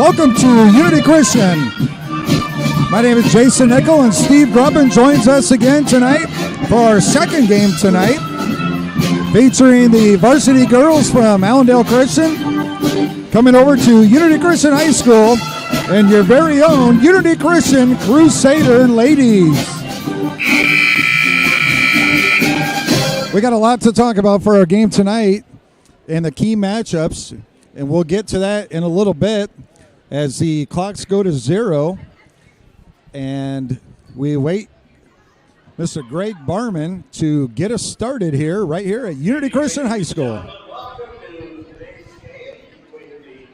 welcome to Unity Christian. My name is Jason Nickel, and Steve Grubbin joins us again tonight for our second game tonight, featuring the varsity girls from Allendale Christian coming over to Unity Christian High School and your very own Unity Christian Crusader ladies. We got a lot to talk about for our game tonight and the key matchups, and we'll get to that in a little bit as the clocks go to 0 and we wait Mr. Greg Barman to get us started here, right here at Unity Christian High School. Welcome to today's game between the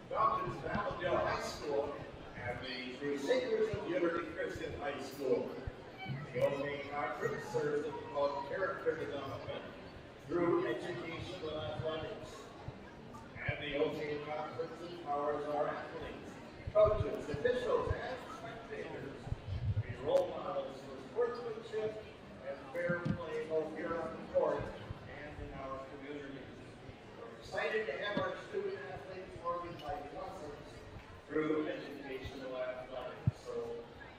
Falcons of Allendale High School and the Crusaders of Unity Christian High School. The opening conference serves as called character development through educational athletics. And the opening conference empowers our athletes, coaches, officials, and spectators to be role models for sportsmanship and fair play both here on the court and in our communities. We're excited to have our student athletes learning life lessons through educational athletics. So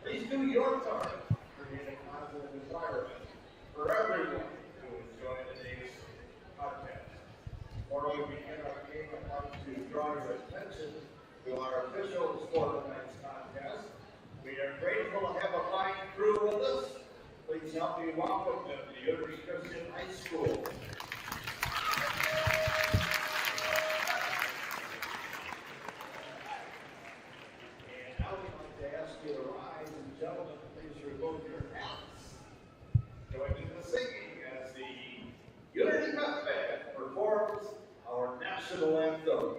please do your part to create a positive environment for everyone to enjoy today's podcast. Before we begin our game, I'd like to draw your attention to our officials for tonight's contest. We are grateful to have a fine crew with us. Please help me welcome them to Unity Christian High School. And now we'd like to ask you to rise, and gentlemen, please remove your hats. Joining the singing as the Unity Cup Band performs our national anthem.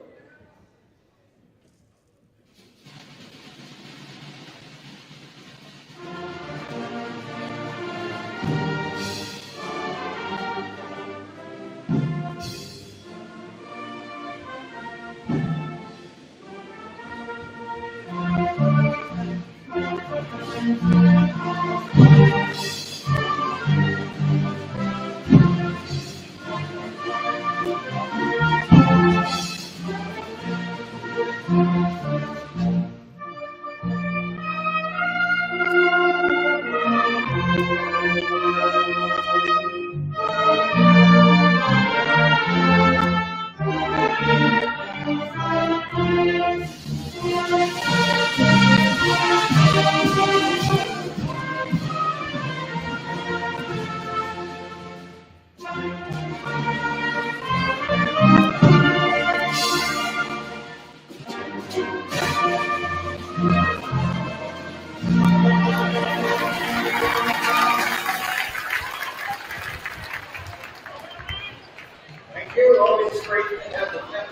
Thank you. Always great to have the Cup Band.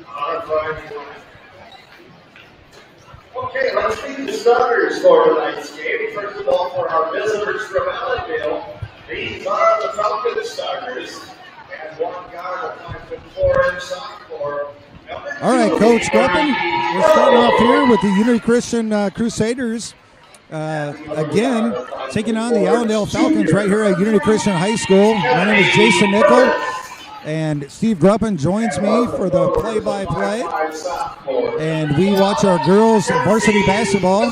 All right. Okay, let's meet the starters for tonight's game. First of all, for our visitors from Allendale, these are the Falcons starters. And one guard, a 5'4" sophomore. All right, Coach Grubbin, we're starting off here with the Unity Christian Crusaders. Again, taking on the Allendale Falcons right here at Unity Christian High School. My name is Jason Nickel, and Steve Grubbin joins me for the play-by-play. And we watch our girls varsity basketball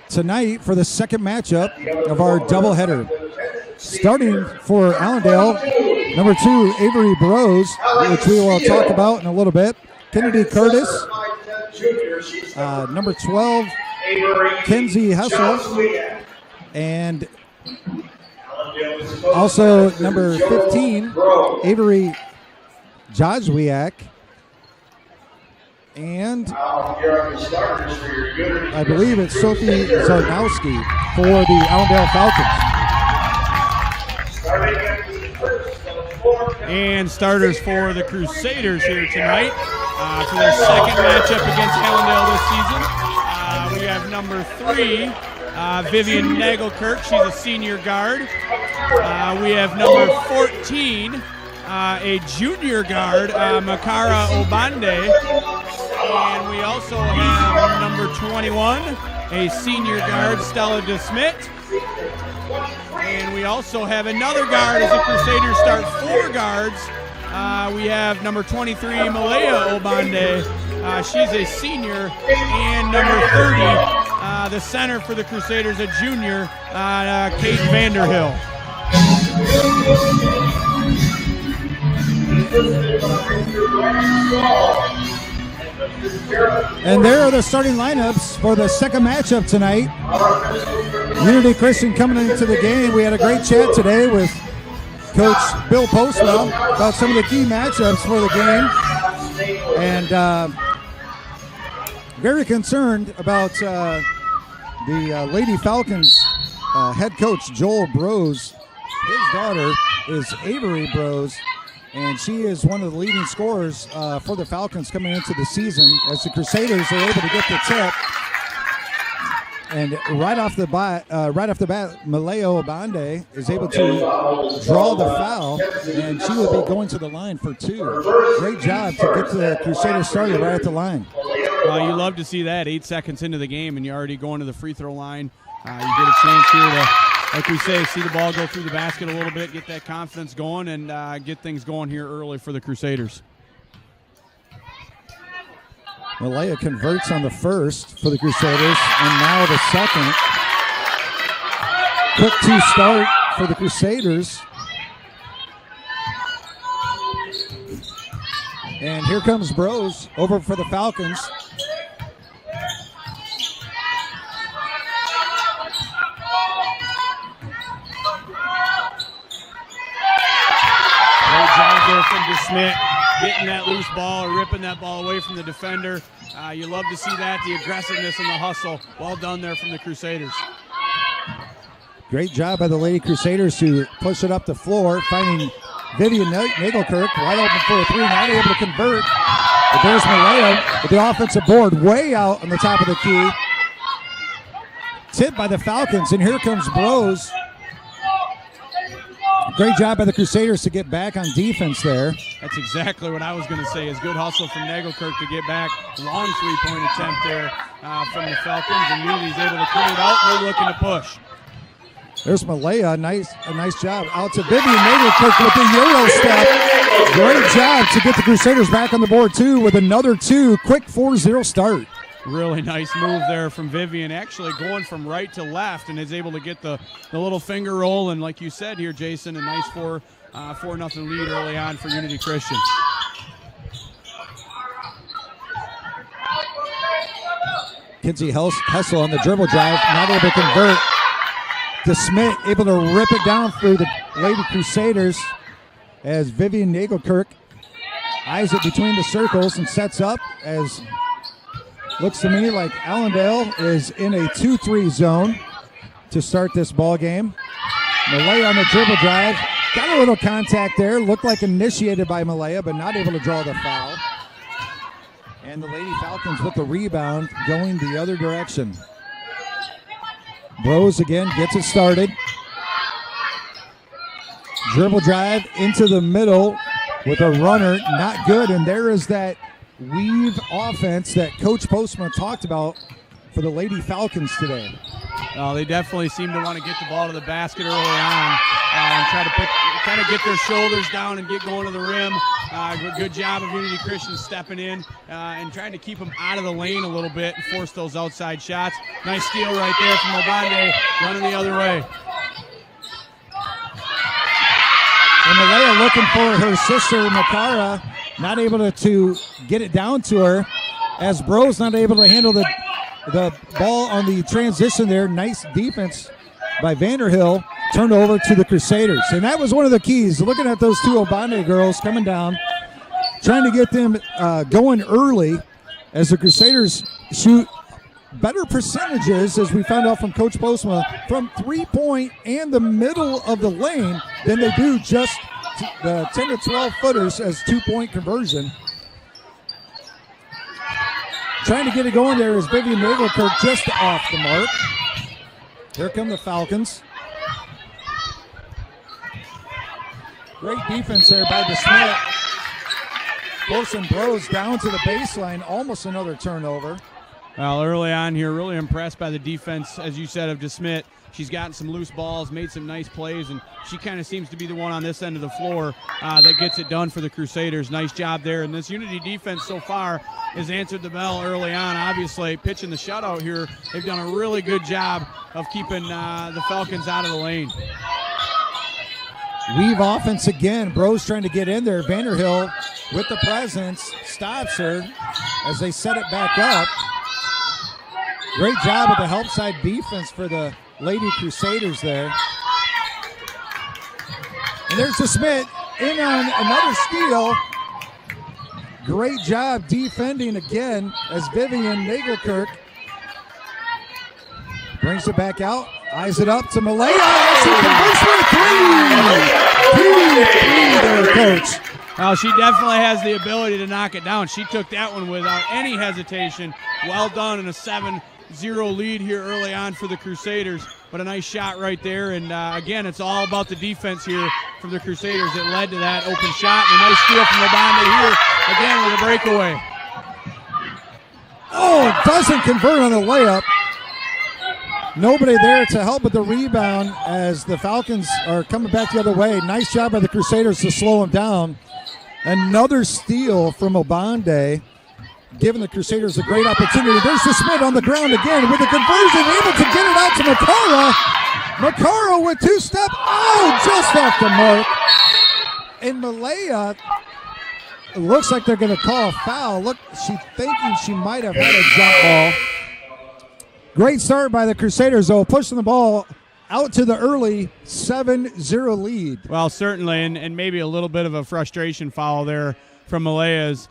tonight for the second matchup of our doubleheader. Starting for Allendale, number 2, Avery Burrows, which we will talk about in a little bit. Kennedy Curtis, number 12, Kenzie Hessel, and also number 15, Avery Jozwiak, and I believe it's Sophie Zarnowski for the Allendale Falcons. And starters for the Crusaders here tonight for their second matchup against Allendale this season. We have number 3, Vivian Nagelkirk. She's a senior guard. We have number 14, a junior guard, Makara Obande. And we also have number 21, a senior guard, Stella DeSmit. And we also have another guard as the Crusaders start 4 guards we have number 23, Malaya Obande. She's a senior. And number 30, the center for the Crusaders, a junior, Kate Vanderhill. And there are the starting lineups for the second matchup tonight. Unity Christian coming into the game. We had a great chat today with Coach Bill Postwell about some of the key matchups for the game. And very concerned about the Lady Falcons head coach, Joel Brose. His daughter is Avery Brose, and she is one of the leading scorers for the Falcons coming into the season as the Crusaders are able to get the tip. And right off the bat, Malaya Obande is able to draw the foul, and she will be going to the line for 2. Great job to get the Crusaders started right at the line. Well, you love to see that. 8 seconds into the game, and you're already going to the free throw line. You get a chance here to, like we say, see the ball go through the basket a little bit, get that confidence going, and get things going here early for the Crusaders. Malaya converts on the first for the Crusaders, and now the second. Quick 2 start for the Crusaders. And here comes Brose over for the Falcons. Great job there from DeSmit, getting that loose ball or ripping that ball away from the defender. You love to see that, the aggressiveness and the hustle. Well done there from the Crusaders. Great job by the Lady Crusaders to push it up the floor, finding Vivian Nagelkirk wide open for a 3, not able to convert. But there's Malaya with the offensive board way out on the top of the key. Tipped by the Falcons, and here comes Brose. Great job by the Crusaders to get back on defense there. That's exactly what I was going to say, is good hustle from Nagelkirk to get back. Long three-point attempt there from the Falcons, and Unity's able to clear it out. They're looking to push. There's Malaya, a nice job. Out to Vivian Nagelkirk with the Euro step. Great job to get the Crusaders back on the board, too, with another 2. Quick 4-0 start. Really nice move there from Vivian, actually going from right to left, and is able to get the little finger roll. And like you said here, Jason, a nice 4-0 lead early on for Unity Christian. Kinsey Hessel on the dribble drive, not able to convert. DeSmit able to rip it down through the Lady Crusaders as Vivian Nagelkirk eyes it between the circles and sets up, as looks to me like Allendale is in a 2-3 zone to start this ball game. Malaya on the dribble drive, got a little contact there, looked like initiated by Malaya, but not able to draw the foul. And the Lady Falcons with the rebound going the other direction. Brose again gets it started. Dribble drive into the middle with a runner, not good. And there is that weave offense that Coach Postma talked about for the Lady Falcons today. They definitely seem to want to get the ball to the basket early on and try to get their shoulders down and get going to the rim. Good job of Unity Christian stepping in and trying to keep them out of the lane a little bit and force those outside shots. Nice steal right there from Obande, running the other way. And Malaya looking for her sister, Makara, not able to get it down to her, as Brose not able to handle the ball on the transition there. Nice defense by Vanderhill. Turned over to the Crusaders. And that was one of the keys. Looking at those 2 Obande girls coming down, trying to get them going early as the Crusaders shoot better percentages, as we found out from Coach Postma, from 3-point and the middle of the lane than they do just the 10 to 12 footers as 2-point conversion. Trying to get it going there is Vivian Nagelkirk, just off the mark. Here come the Falcons. Great defense there by DeSmit. Forcing Brose down to the baseline, almost another turnover. Well, early on here, really impressed by the defense, as you said, of DeSmit. she's gotten some loose balls, made some nice plays, and she kind of seems to be the one on this end of the floor that gets it done for the Crusaders. Nice job there. And this Unity defense so far has answered the bell early on. Obviously, pitching the shutout here, they've done a really good job of keeping the Falcons out of the lane. Weave offense again. Bros trying to get in there. Vanderhill with the presence stops her as they set it back up. Great job with the help side defense for the Lady Crusaders there. And there's the Smith in on another steal. Great job defending again as Vivian Nagelkirk brings it back out. Eyes it up to Malaya. She converts for a three there, Coach. Well, she definitely has the ability to knock it down. She took that one without any hesitation. Well done in a 7-0 lead here early on for the Crusaders. But a nice shot right there. And again, it's all about the defense here from the Crusaders that led to that open shot. And a nice steal from Obanda here, again with a breakaway. Oh, it doesn't convert on the layup. Nobody there to help with the rebound as the Falcons are coming back the other way. Nice job by the Crusaders to slow them down. Another steal from Obande, giving the Crusaders a great opportunity. There's the Smith on the ground again with a conversion, able to get it out to Makara. Makara with two-step. Oh, just off the mark. And Malaya, it looks like they're going to call a foul. Look, she's thinking she might have had a jump ball. Great start by the Crusaders, though, pushing the ball out to the early 7-0 lead. Well, certainly, and maybe a little bit of a frustration foul there from Malaya's.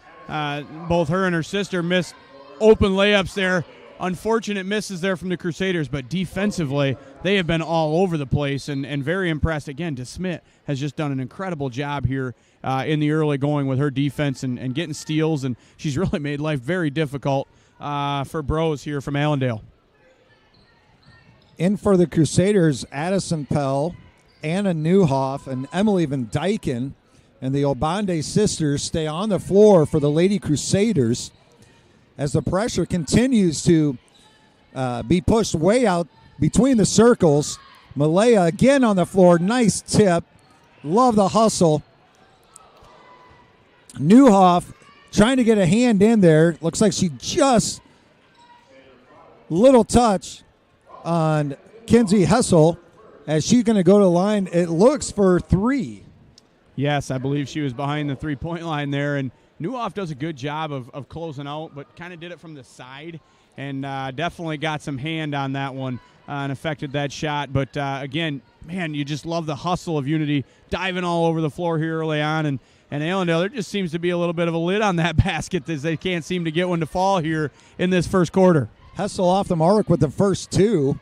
Both her and her sister missed open layups there. Unfortunate misses there from the Crusaders, but defensively, they have been all over the place and very impressed. Again, DeSmit has just done an incredible job here in the early going with her defense and getting steals, and she's really made life very difficult for Bros here from Allendale. In for the Crusaders, Addison Pell, Anna Newhoff, and Emily Van Dyken. And the Obande sisters stay on the floor for the Lady Crusaders as the pressure continues to be pushed way out between the circles. Malaya again on the floor. Nice tip. Love the hustle. Newhoff trying to get a hand in there. Looks like she just little touch on Kinsey Hessel as she's going to go to the line. It looks for three. Yes, I believe she was behind the three-point line there, and Newhoff does a good job of closing out, but kind of did it from the side and definitely got some hand on that one and affected that shot. But, again, man, you just love the hustle of Unity diving all over the floor here early on, and Allendale, there just seems to be a little bit of a lid on that basket as they can't seem to get one to fall here in this first quarter. Hessel off the mark with the first two.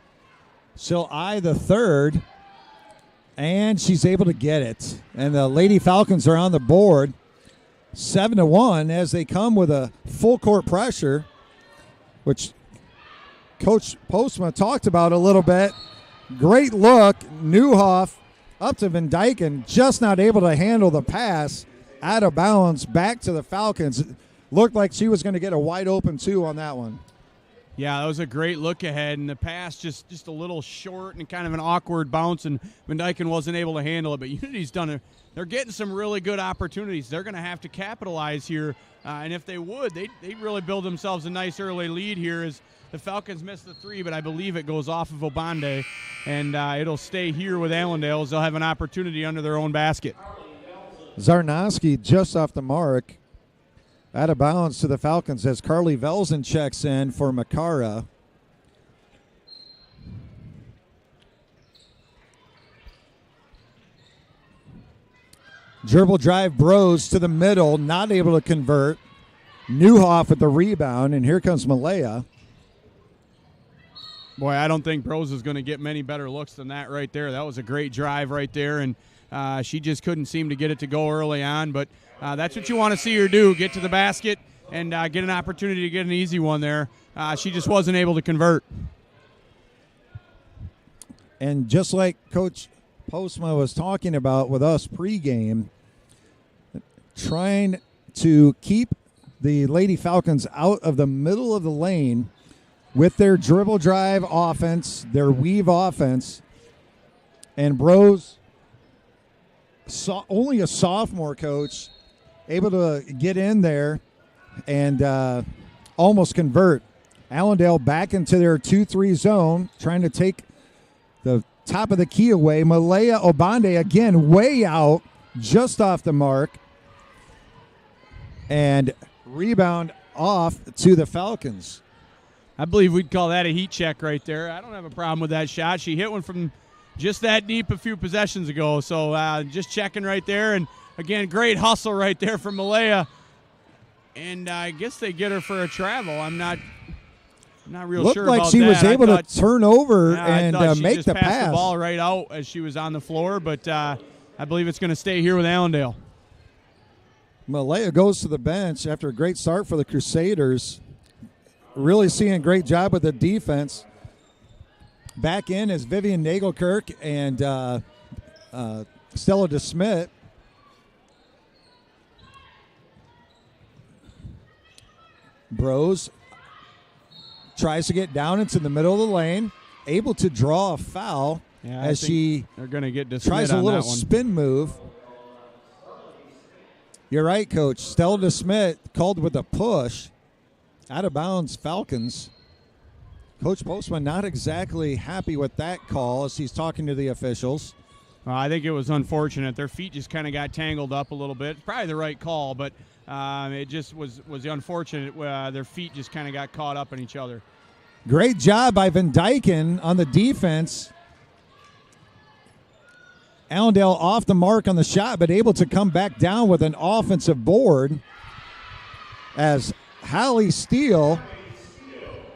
She'll eye the third, and she's able to get it. And the Lady Falcons are on the board, 7-1, as they come with a full court pressure, which Coach Postma talked about a little bit. Great look. Newhoff up to Van Dyken, just not able to handle the pass. Out of bounds, back to the Falcons. Looked like she was going to get a wide open two on that one. Yeah, that was a great look ahead, and the pass just a little short and kind of an awkward bounce, and Van Dyken wasn't able to handle it. But Unity's done it. They're getting some really good opportunities. They're going to have to capitalize here, and if they would, they really build themselves a nice early lead here as the Falcons missed the three, but I believe it goes off of Obande, and it'll stay here with Allendale as they'll have an opportunity under their own basket. Zarnowski just off the mark. Out of bounds to the Falcons as Carly Velzen checks in for Makara. Dribble drive Bros to the middle, not able to convert. Newhoff with the rebound, and here comes Malaya. Boy, I don't think Bros is going to get many better looks than that right there. That was a great drive right there, and she just couldn't seem to get it to go early on, but that's what you want to see her do, get to the basket and get an opportunity to get an easy one there. She just wasn't able to convert. And just like Coach Postma was talking about with us pregame, trying to keep the Lady Falcons out of the middle of the lane with their dribble drive offense, their weave offense. And Bros, only a sophomore coach, able to get in there and almost convert. Allendale back into their 2-3 zone, trying to take the top of the key away. Malaya Obande again way out, just off the mark. And rebound off to the Falcons. I believe we'd call that a heat check right there. I don't have a problem with that shot. She hit one from just that deep a few possessions ago. So just checking right there. And, again, great hustle right there from Malaya. And I guess they get her for a travel. I'm not real sure about that. Looked like she was able to turn over and make the pass. pass. The ball right out as she was on the floor. But I believe it's going to stay here with Allendale. Malaya goes to the bench after a great start for the Crusaders. Really seeing a great job with the defense. Back in is Vivian Nagelkirk and Stella DeSmit. Bros tries to get down into the middle of the lane, able to draw a foul as she they're going to get tries a little spin move. You're right, Coach. Stella DeSmit called with a push. Out of bounds, Falcons. Coach Postman not exactly happy with that call as he's talking to the officials. I think it was unfortunate. Their feet just kind of got tangled up a little bit. Probably the right call, but it just was unfortunate. Their feet just kind of got caught up in each other. Great job by Van Dyken on the defense. Allendale off the mark on the shot, but able to come back down with an offensive board as Hallie Steele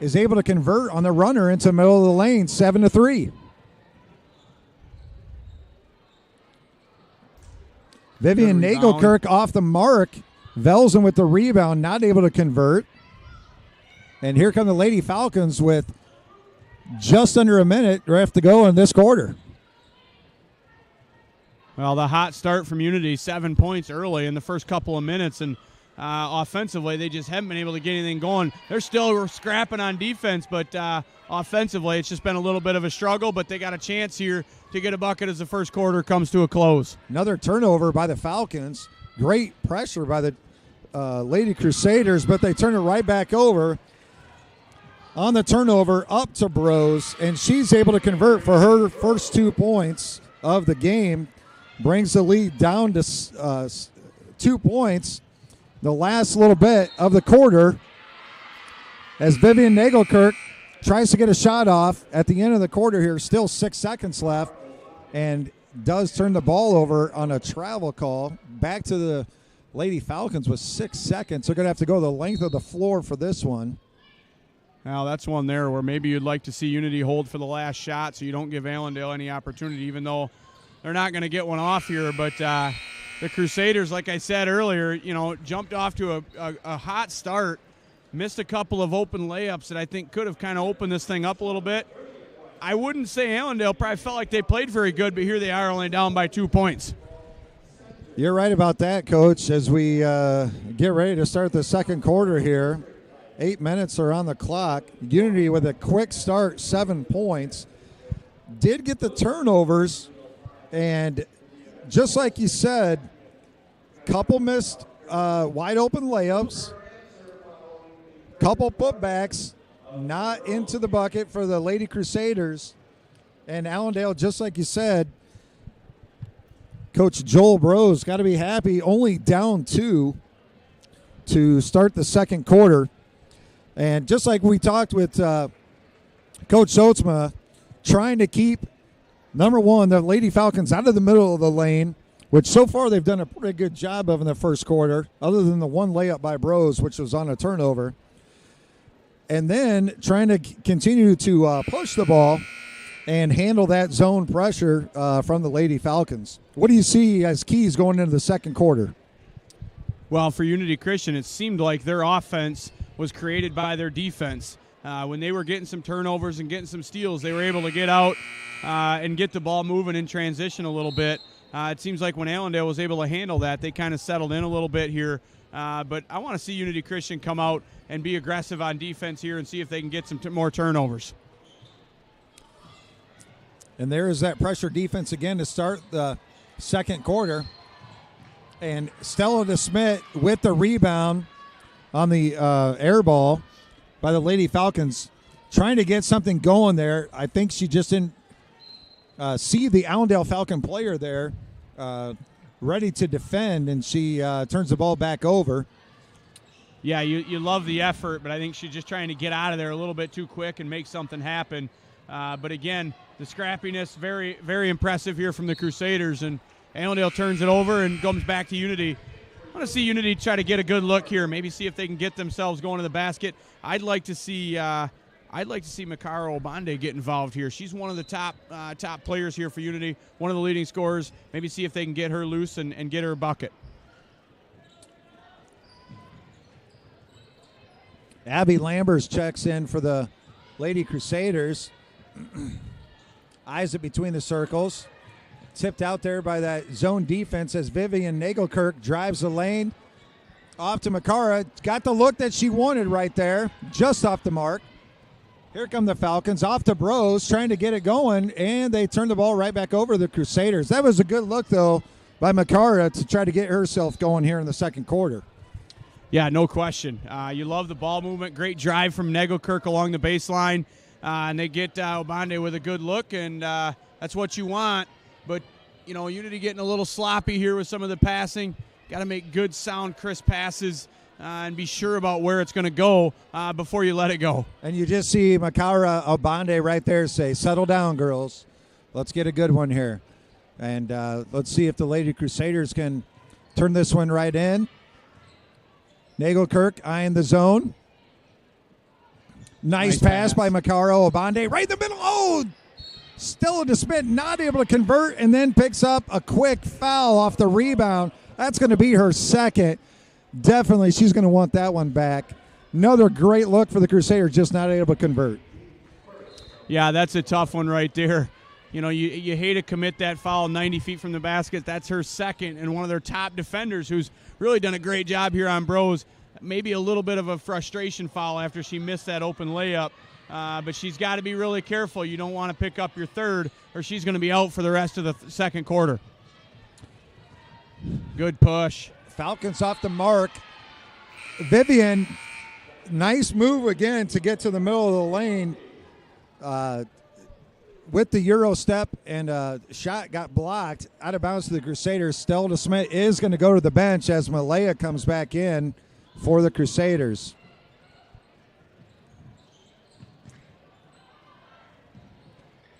is able to convert on the runner into the middle of the lane, 7-3. Vivian Nagelkirk off the mark. Velzen with the rebound, not able to convert. And here come the Lady Falcons with just under a minute left to go in this quarter. Well, the hot start from Unity, 7 points early in the first couple of minutes, and offensively they just haven't been able to get anything going. They're still scrapping on defense, but offensively it's just been a little bit of a struggle, but they got a chance here to get a bucket as the first quarter comes to a close. Another turnover by the Falcons. Great pressure by the Lady Crusaders, but they turn it right back over. On the turnover, up to Bros, and she's able to convert for her first 2 points of the game. Brings the lead down to 2 points. The last little bit of the quarter as Vivian Nagelkirk tries to get a shot off at the end of the quarter here. Still 6 seconds left and does turn the ball over on a travel call. Back to the Lady Falcons with 6 seconds. They're going to have to go the length of the floor for this one. Now, that's one there where maybe you'd like to see Unity hold for the last shot so you don't give Allendale any opportunity, even though they're not going to get one off here. But the Crusaders, like I said earlier, jumped off to a hot start, missed a couple of open layups that I think could have kind of opened this thing up a little bit. I wouldn't say Allendale probably felt like they played very good, but here they are only down by 2 points. You're right about that, Coach. As we get ready to start the second quarter here, 8 minutes are on the clock. Unity with a quick start, 7 points. Did get the turnovers, and just like you said, couple missed wide open layups, couple putbacks, not into the bucket for the Lady Crusaders. And Allendale, just like you said, Coach Joel Bros got to be happy, only down 2 to start the second quarter. And just like we talked with Coach Sotsma, trying to keep, number one, the Lady Falcons out of the middle of the lane, which so far they've done a pretty good job of in the first quarter, other than the one layup by Bros, which was on a turnover. And then trying to continue to push the ball and handle that zone pressure from the Lady Falcons. What do you see as keys going into the second quarter? Well, for Unity Christian, it seemed like their offense was created by their defense. When they were getting some turnovers and getting some steals, they were able to get out and get the ball moving in transition a little bit. It seems like when Allendale was able to handle that, they kind of settled in a little bit here But I want to see Unity Christian come out and be aggressive on defense here and see if they can get some more turnovers. And there is that pressure defense again to start the second quarter. And Stella DeSmit with the rebound on the air ball by the Lady Falcons, trying to get something going there. I think she just didn't see the Allendale Falcon player there ready to defend, and she turns the ball back over. Yeah, you love the effort, but I think she's just trying to get out of there a little bit too quick and make something happen. But again, the scrappiness, very, very impressive here from the Crusaders, and Allendale turns it over and comes back to Unity. I want to see Unity try to get a good look here, maybe see if they can get themselves going to the basket. I'd like to see Makara Obande get involved here. She's one of the top players here for Unity, one of the leading scorers. Maybe see if they can get her loose and get her a bucket. Abby Lambers checks in for the Lady Crusaders. Eyes it between the circles. Tipped out there by that zone defense as Vivian Nagelkirk drives the lane. Off to Makara. Got the look that she wanted right there. Just off the mark. Here come the Falcons. Off to Bros, trying to get it going, and they turn the ball right back over to the Crusaders. That was a good look, though, by Makara to try to get herself going here in the second quarter. Yeah, no question. You love the ball movement. Great drive from Nagelkirk along the baseline. And they get Obande with a good look, and that's what you want. But, you know, Unity getting a little sloppy here with some of the passing. Got to make good, sound, crisp passes and be sure about where it's going to go before you let it go. And you just see Makara Obande right there say, settle down, girls. Let's get a good one here. And let's see if the Lady Crusaders can turn this one right in. Nagelkirk eyeing the zone. Nice pass by Makara Obande. Right in the middle. Oh, Stella DeSmit not able to convert, and then picks up a quick foul off the rebound. That's going to be her second. Definitely she's going to want that one back. Another great look for the Crusaders, just not able to convert. Yeah, that's a tough one right there. You know, you hate to commit that foul 90 feet from the basket. That's her second, and one of their top defenders who's really done a great job here on Bros. Maybe a little bit of a frustration foul after she missed that open layup. But she's got to be really careful. You don't want to pick up your third, or she's going to be out for the rest of the second quarter. Good push. Falcons off the mark. Vivian, nice move again to get to the middle of the lane with the Euro step, and shot got blocked out of bounds to the Crusaders. Stella DeSmit is going to go to the bench as Malaya comes back in for the Crusaders.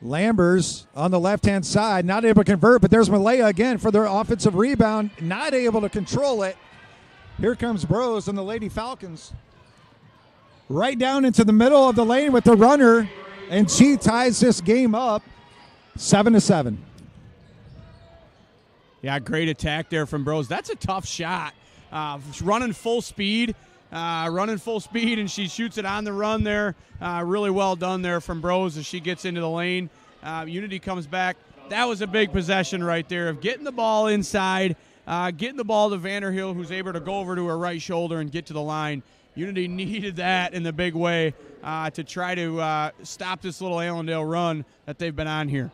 Lambers on the left-hand side, not able to convert, but there's Malaya again for their offensive rebound, not able to control it. Here comes Bros and the Lady Falcons. Right down into the middle of the lane with the runner, and she ties this game up 7-7. Yeah, great attack there from Bros. That's a tough shot. Running full speed, and she shoots it on the run there. Really well done there from Bros as she gets into the lane. Unity comes back. That was a big possession right there of getting the ball inside, getting the ball to Vanderhill, who's able to go over to her right shoulder and get to the line. Unity needed that in the big way to try to stop this little Allendale run that they've been on here.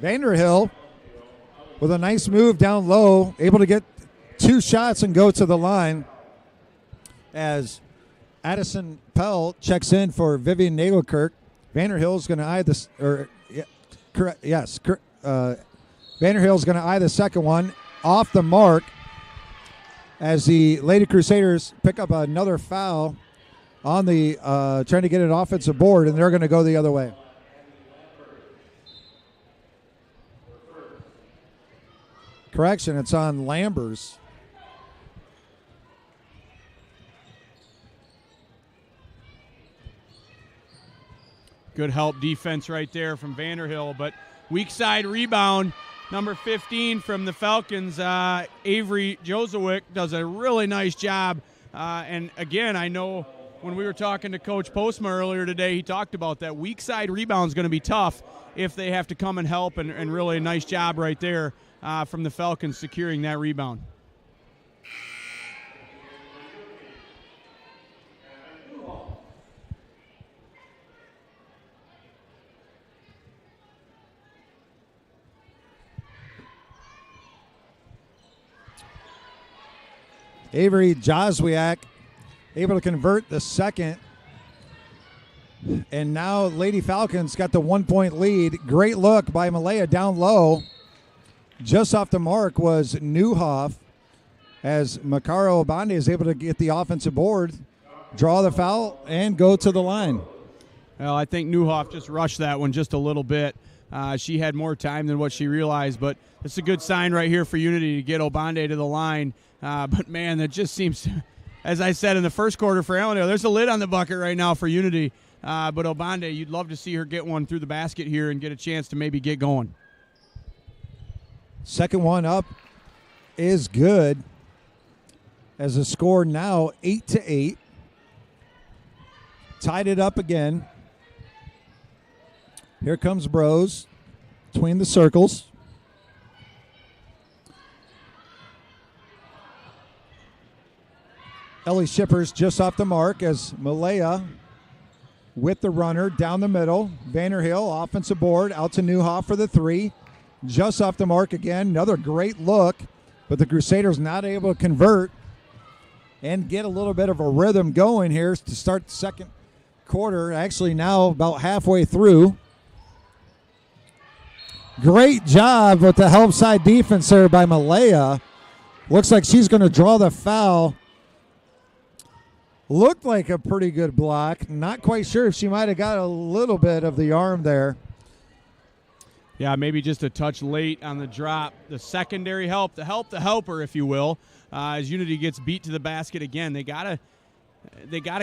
Vanderhill with a nice move down low, able to get two shots and go to the line as Addison Pell checks in for Vivian Nagelkirk. Vanderhill's going to eye this, Vanderhill's going to eye the second one off the mark as the Lady Crusaders pick up another foul on the trying to get an offensive board, and they're going to go the other way. Correction, it's on Lambers. Good help defense right there from Vanderhill, but weak side rebound, number 15 from the Falcons, Avery Jozowick does a really nice job. And again, I know when we were talking to Coach Postma earlier today, he talked about that weak side rebound is going to be tough. if they have to come and help, and really a nice job right there from the Falcons securing that rebound. Avery Joswiak able to convert the second. And now Lady Falcons got the 1-point lead. Great look by Malaya down low. Just off the mark was Newhoff as Makaro Obande is able to get the offensive board, draw the foul, and go to the line. Well, I think Newhoff just rushed that one just a little bit. She had more time than what she realized, but it's a good sign right here for Unity to get Obande to the line. But, man, that just seems to, as I said in the first quarter for Allendale, there's a lid on the bucket right now for Unity. But Obande, you'd love to see her get one through the basket here and get a chance to maybe get going. Second one up is good as the score now 8-8. Tied it up again. Here comes Bros between the circles. Ellie Shippers just off the mark as Malaya with the runner down the middle. Vanderhill offensive board out to Newhoff for the three. Just off the mark again. Another great look, but the Crusaders not able to convert and get a little bit of a rhythm going here to start the second quarter. Actually now about halfway through. Great job with the help side defense there by Malaya. Looks like she's going to draw the foul. Looked like a pretty good block. Not quite sure if she might have got a little bit of the arm there. Yeah, maybe just a touch late on the drop. The secondary help, the helper, if you will, as Unity gets beat to the basket again. They gotta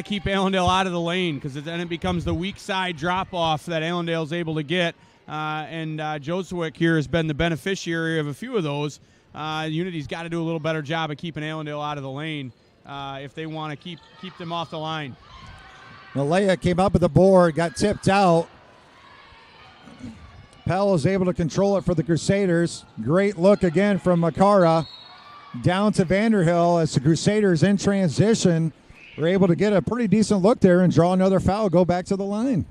keep Allendale out of the lane because then it becomes the weak side drop off that Allendale's able to get. And Joswick here has been the beneficiary of a few of those. Unity's got to do a little better job of keeping Allendale out of the lane if they want to keep them off the line. Malaya came up with the board, got tipped out. Pell is able to control it for the Crusaders. Great look again from Makara. Down to Vanderhill as the Crusaders in transition were able to get a pretty decent look there and draw another foul, go back to the line.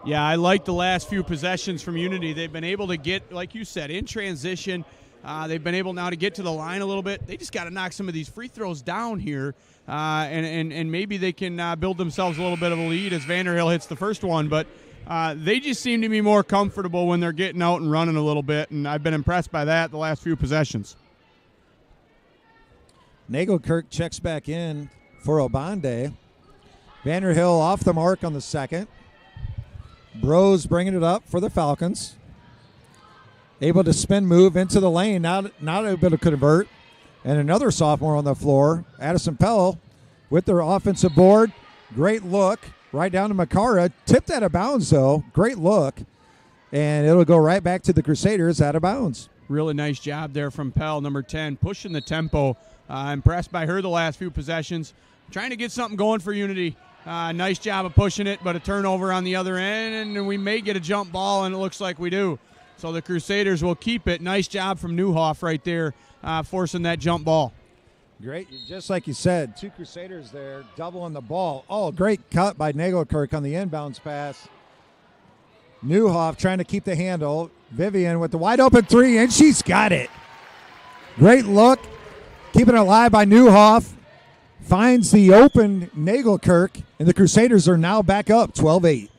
Yeah, I like the last few possessions from Unity. They've been able to get, like you said, in transition. They've been able now to get to the line a little bit. They just got to knock some of these free throws down here, and maybe they can build themselves a little bit of a lead as Vanderhill hits the first one. But they just seem to be more comfortable when they're getting out and running a little bit, and I've been impressed by that the last few possessions. Nagelkirk checks back in for Obande. Vanderhill off the mark on the second. Bros bringing it up for the Falcons. Able to spin move into the lane, not able to convert. And another sophomore on the floor, Addison Pell, with their offensive board. Great look right down to Makara. Tipped out of bounds, though. Great look. And it'll go right back to the Crusaders out of bounds. Really nice job there from Pell, number 10, pushing the tempo. Impressed by her the last few possessions. Trying to get something going for Unity. Nice job of pushing it, but a turnover on the other end, and we may get a jump ball, and it looks like we do. So the Crusaders will keep it. Nice job from Newhoff right there, forcing that jump ball. Great. Just like you said, two Crusaders there, doubling the ball. Oh, great cut by Nagelkirk on the inbounds pass. Newhoff trying to keep the handle. Vivian with the wide open three, and she's got it. Great look. Keeping it alive by Newhoff. Finds the open Nagelkirk, and the Crusaders are now back up 12-8.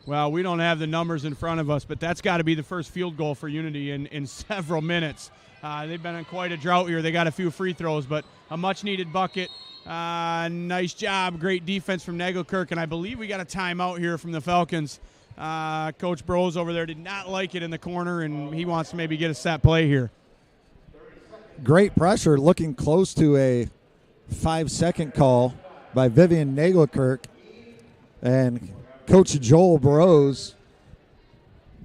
Well, we don't have the numbers in front of us, but that's got to be the first field goal for Unity in several minutes. They've been on quite a drought here. They got a few free throws, but a much-needed bucket. Nice job. Great defense from Nagelkirk, and I believe we got a timeout here from the Falcons. Coach Bros over there did not like it in the corner, and he wants to maybe get a set play here. Great pressure, looking close to a 5-second call by Vivian Nagelkirk, and Coach Joel Burrows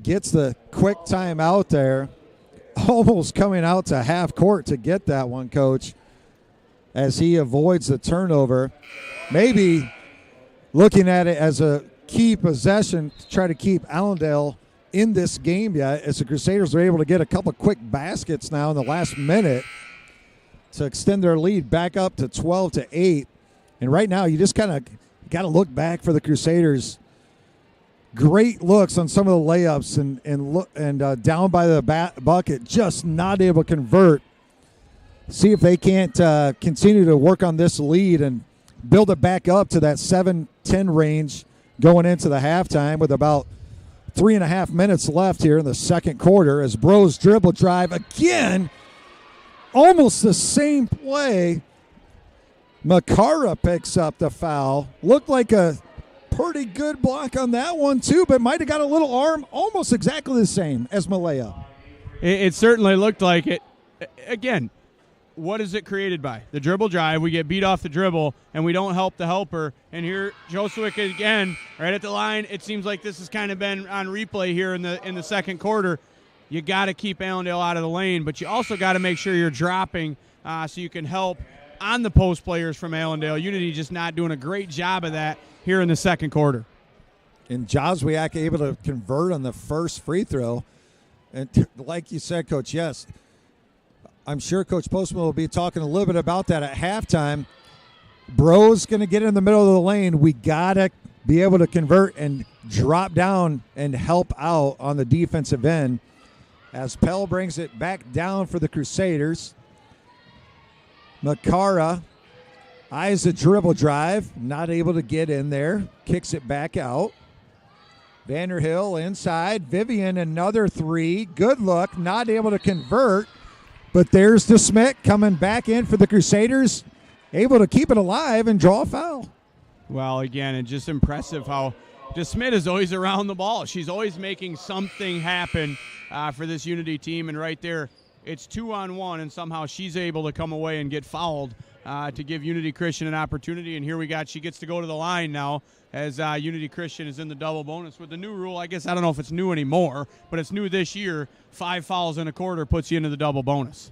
gets the quick time out there, almost coming out to half court to get that one, Coach, as he avoids the turnover. Maybe looking at it as a key possession to try to keep Allendale in this game yet, as the Crusaders are able to get a couple quick baskets now in the last minute to extend their lead back up to 12-8. And right now, you just kind of got to look back for the Crusaders. Great looks on some of the layups and down by the bucket, just not able to convert. See if they can't continue to work on this lead and build it back up to that 7-10 range going into the halftime with about 3.5 minutes left here in the second quarter as Bros dribble drive again. Almost the same play. Makara picks up the foul. Looked like a pretty good block on that one too, but might have got a little arm. Almost exactly the same as Malaya. It certainly looked like it. Again, what is it created by? The dribble drive. We get beat off the dribble, and we don't help the helper. And here, Joswick again, right at the line. It seems like this has kind of been on replay here in the second quarter. You got to keep Allendale out of the lane, but you also got to make sure you're dropping so you can help on the post players from Allendale. Unity just not doing a great job of that here in the second quarter. And Joswiak able to convert on the first free throw. And like you said, Coach, yes, I'm sure Coach Postman will be talking a little bit about that at halftime. Bro's going to get in the middle of the lane. We got to be able to convert and drop down and help out on the defensive end as Pell brings it back down for the Crusaders. Makara eyes a dribble drive, not able to get in there, kicks it back out. Vanderhill inside. Vivian, another three. Good look, not able to convert. But there's DeSmit coming back in for the Crusaders, able to keep it alive and draw a foul. Well, again, it's just impressive how DeSmit is always around the ball. She's always making something happen for this Unity team. And right there, it's 2-on-1, and somehow she's able to come away and get fouled to give Unity Christian an opportunity. And here she gets to go to the line now as Unity Christian is in the double bonus. With the new rule, I guess I don't know if it's new anymore, but it's new this year. 5 fouls in a quarter puts you into the double bonus.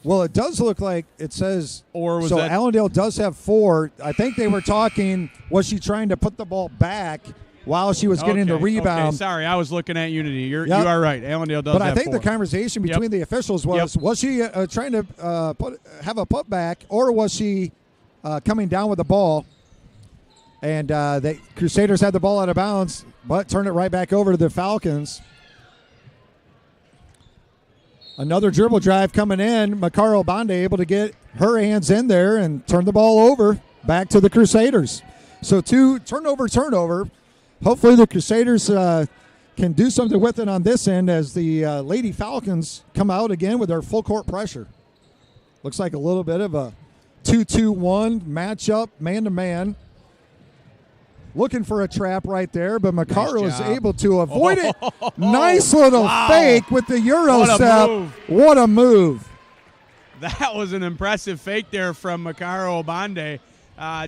Well, it does look like it says, or so Allendale does have 4. I think they were talking, was she trying to put the ball back while she was getting the rebound? Okay, sorry, I was looking at Unity. You are right. Allendale does but have I think 4. the conversation between the officials was she trying to have a putback, or was she coming down with the ball? And the Crusaders had the ball out of bounds, but turned it right back over to the Falcons. Another dribble drive coming in. Makaro Bande able to get her hands in there and turn the ball over back to the Crusaders. So 2 turnover. Hopefully the Crusaders can do something with it on this end as the Lady Falcons come out again with their full court pressure. Looks like a little bit of a 2-2-1 matchup, man-to-man. Looking for a trap right there, but Makaro is able to avoid it. Nice little fake with the Euro step. What a move. That was an impressive fake there from Makaro Obande.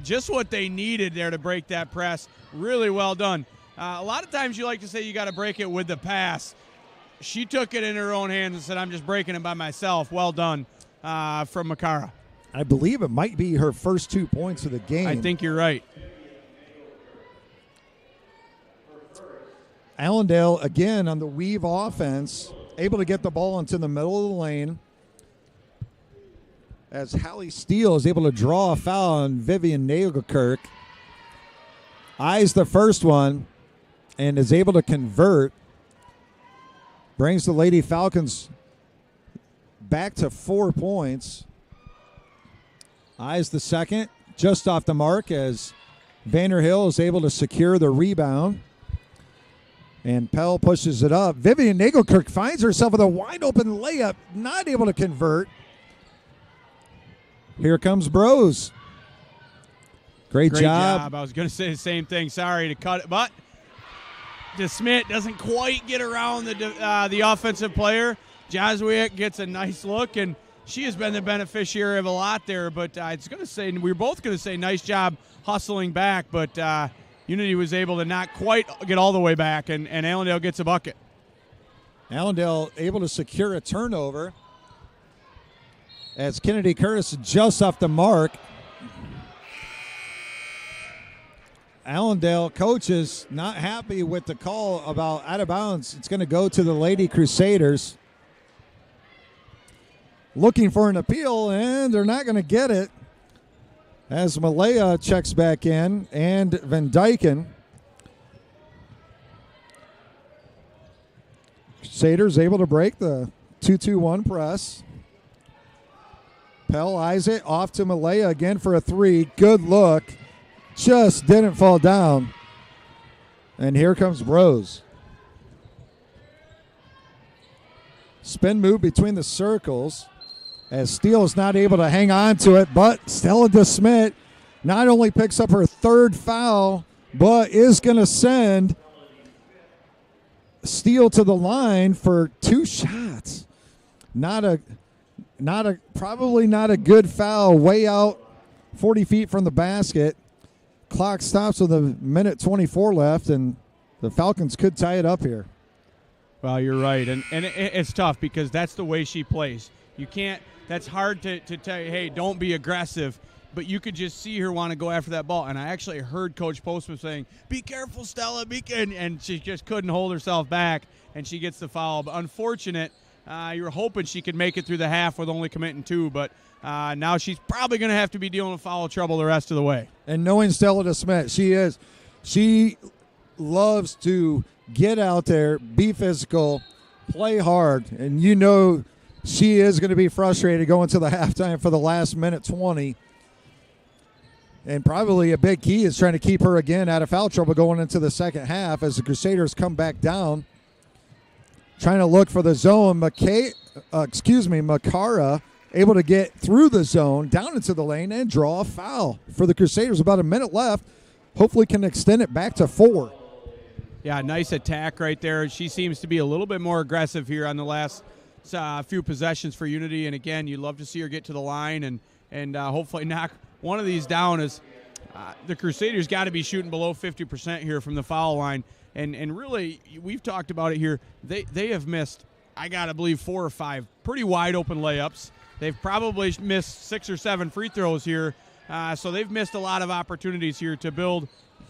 Just what they needed there to break that press. Really well done. A lot of times you like to say you got to break it with the pass. She took it in her own hands and said, I'm just breaking it by myself. Well done from Makara. I believe it might be her first 2 points of the game. I think you're right. Allendale, again, on the weave offense, able to get the ball into the middle of the lane as Hallie Steele is able to draw a foul on Vivian Nagelkirk. Eyes the first one and is able to convert. Brings the Lady Falcons back to 4 points. Eyes the second, just off the mark as Vanderhill is able to secure the rebound. And Pell pushes it up. Vivian Nagelkirk finds herself with a wide-open layup, not able to convert. Here comes Bros. Great job. I was going to say the same thing. Sorry to cut it, but DeSmit doesn't quite get around the offensive player. Jazwiak gets a nice look, and she has been the beneficiary of a lot there. But we're both going to say nice job hustling back, but Unity was able to not quite get all the way back, and Allendale gets a bucket. Allendale able to secure a turnover as Kennedy Curtis just off the mark. Allendale coaches not happy with the call about out of bounds. It's going to go to the Lady Crusaders. Looking for an appeal, and they're not going to get it as Malaya checks back in and Van Dyken. Crusaders able to break the 2-2-1 press. Pell eyes it off to Malaya again for a three. Good look. Just didn't fall down. And here comes Bros. Spin move between the circles as Steele is not able to hang on to it, but Stella DeSmit not only picks up her third foul, but is going to send Steele to the line for 2 shots. Probably not a good foul. Way out 40 feet from the basket. Clock stops with a minute 24 left, and the Falcons could tie it up here. Well, you're right, and it's tough because that's the way she plays. You can't. That's hard to tell you. Hey, don't be aggressive. But you could just see her want to go after that ball. And I actually heard Coach Postman saying, "Be careful, Stella." And she just couldn't hold herself back, and she gets the foul. But unfortunate. You were hoping she could make it through the half with only committing 2, but now she's probably going to have to be dealing with foul trouble the rest of the way. And knowing Stella DeSmit, she loves to get out there, be physical, play hard, and you know she is going to be frustrated going to the halftime for the last minute 20. And probably a big key is trying to keep her again out of foul trouble going into the second half as the Crusaders come back down. Trying to look for the zone. Makara able to get through the zone, down into the lane, and draw a foul for the Crusaders. About a minute left. Hopefully can extend it back to 4. Yeah, nice attack right there. She seems to be a little bit more aggressive here on the last few possessions for Unity. And, again, you'd love to see her get to the line and hopefully knock one of these down as the Crusaders got to be shooting below 50% here from the foul line. And really, we've talked about it here. They have missed, I got to believe, 4 or 5 pretty wide open layups. They've probably missed 6 or 7 free throws here. So they've missed a lot of opportunities here to build,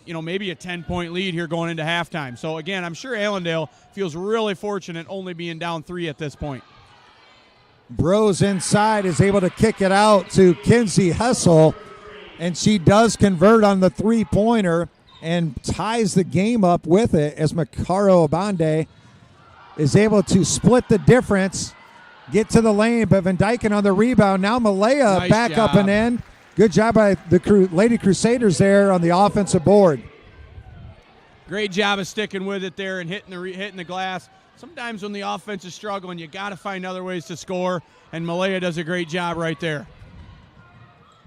maybe a 10-point lead here going into halftime. So, again, I'm sure Allendale feels really fortunate only being down 3 at this point. Bros inside is able to kick it out to Kinsey Hessel, and she does convert on the three-pointer and ties the game up with it as Makaro Abande is able to split the difference, get to the lane, but Van Dyken on the rebound. Now Malaya nice back job. up and in. Good job by the Lady Crusaders there on the offensive board. Great job of sticking with it there and hitting the glass. Sometimes when the offense is struggling, you got to find other ways to score, and Malaya does a great job right there.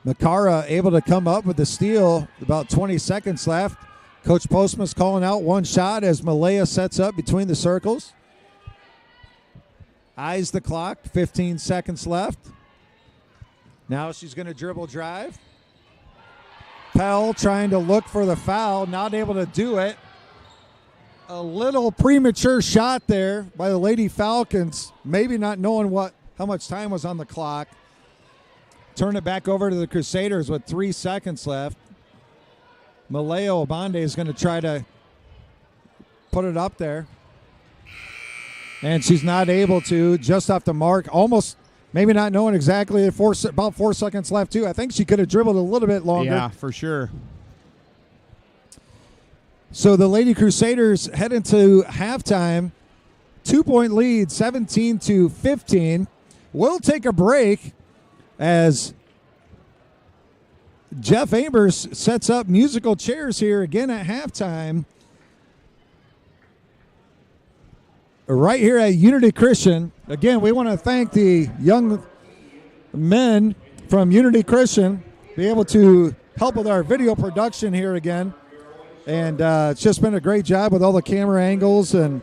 Makara able to come up with the steal. About 20 seconds left. Coach Postman's calling out one shot as Malaya sets up between the circles. Eyes the clock. 15 seconds left. Now she's going to dribble drive. Pell trying to look for the foul. Not able to do it. A little premature shot there by the Lady Falcons. Maybe not knowing how much time was on the clock. Turn it back over to the Crusaders with 3 seconds left. Malaya Obande is going to try to put it up there. And she's not able to, just off the mark. Almost, maybe not knowing exactly, about 4 seconds left too. I think she could have dribbled a little bit longer. Yeah, for sure. So the Lady Crusaders head into halftime. 2-point lead, 17-15. We'll take a break as Jeff Amers sets up musical chairs here again at halftime. Right here at Unity Christian. Again, we want to thank the young men from Unity Christian be able to help with our video production here again. And it's just been a great job with all the camera angles and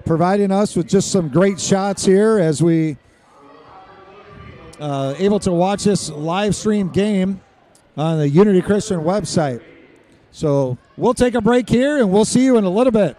providing us with just some great shots here as we able to watch this live stream game on the Unity Christian website. So we'll take a break here and we'll see you in a little bit.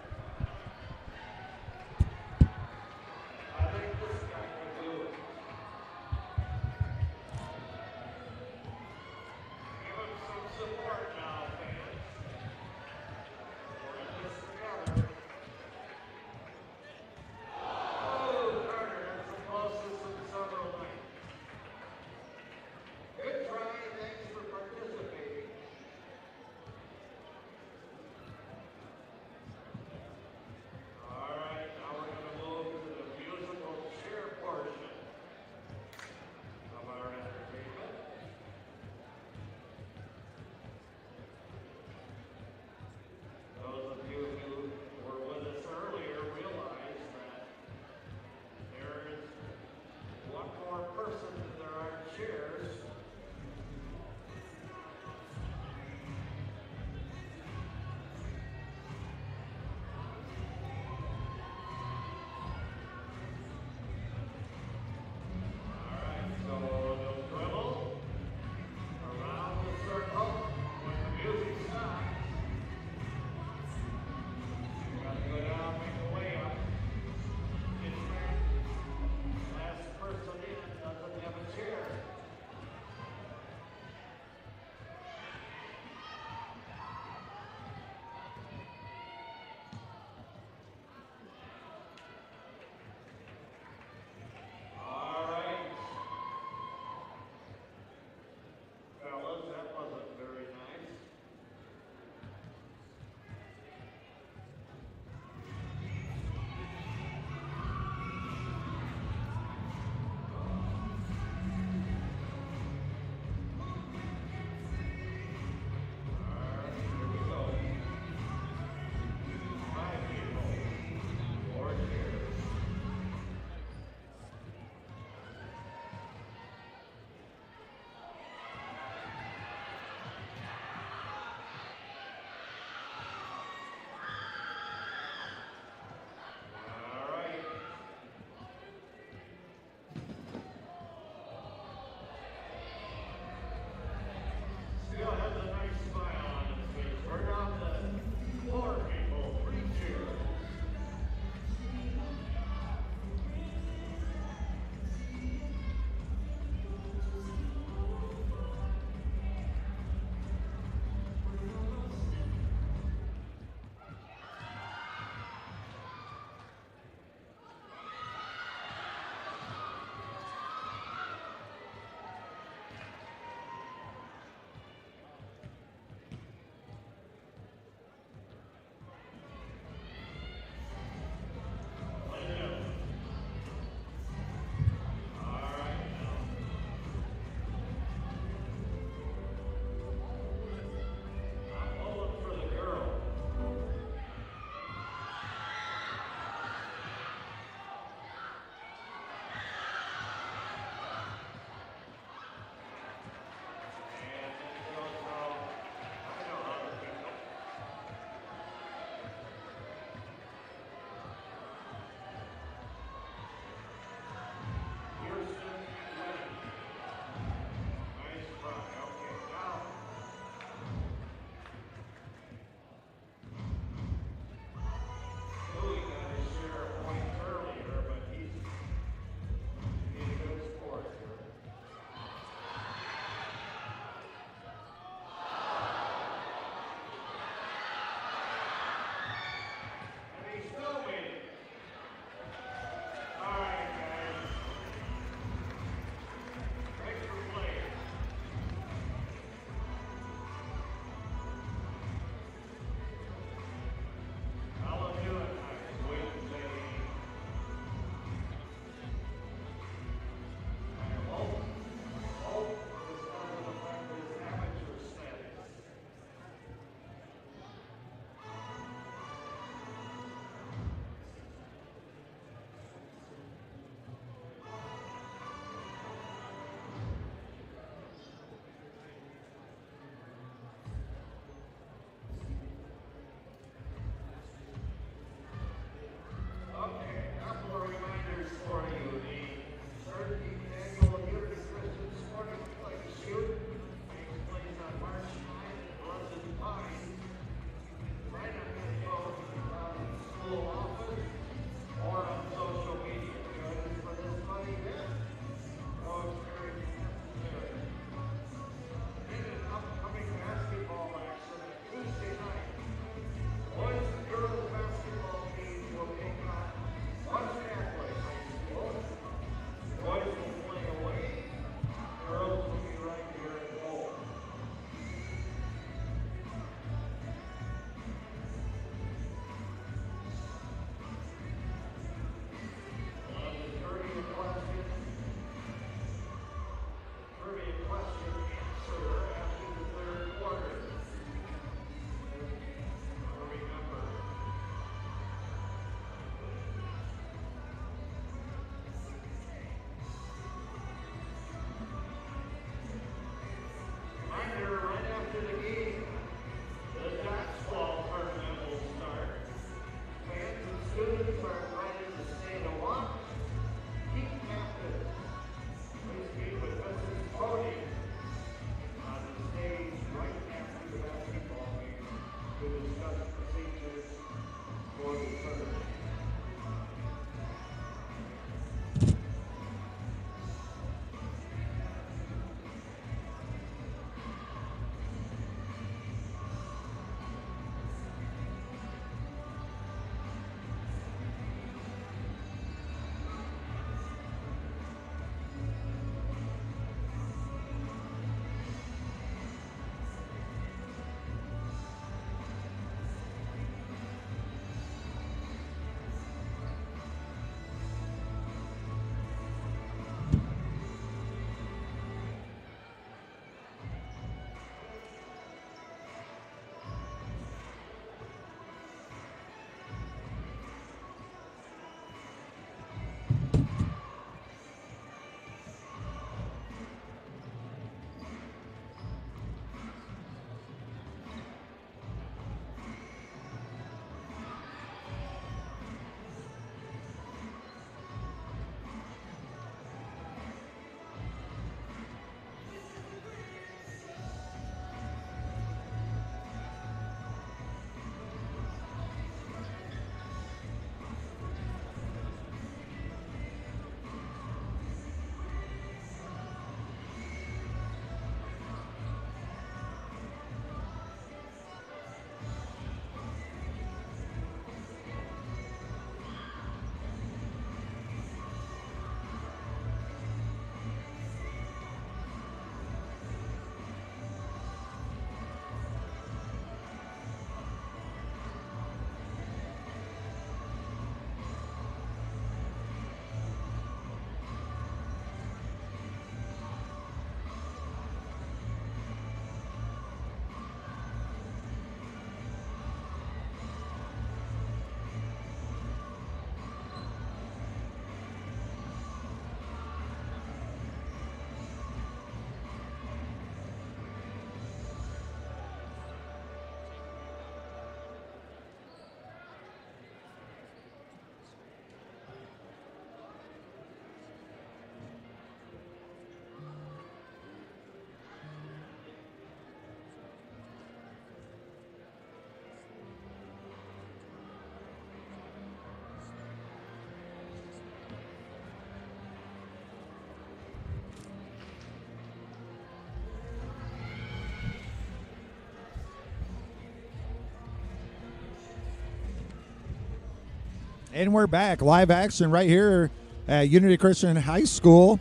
And we're back. Live action right here at Unity Christian High School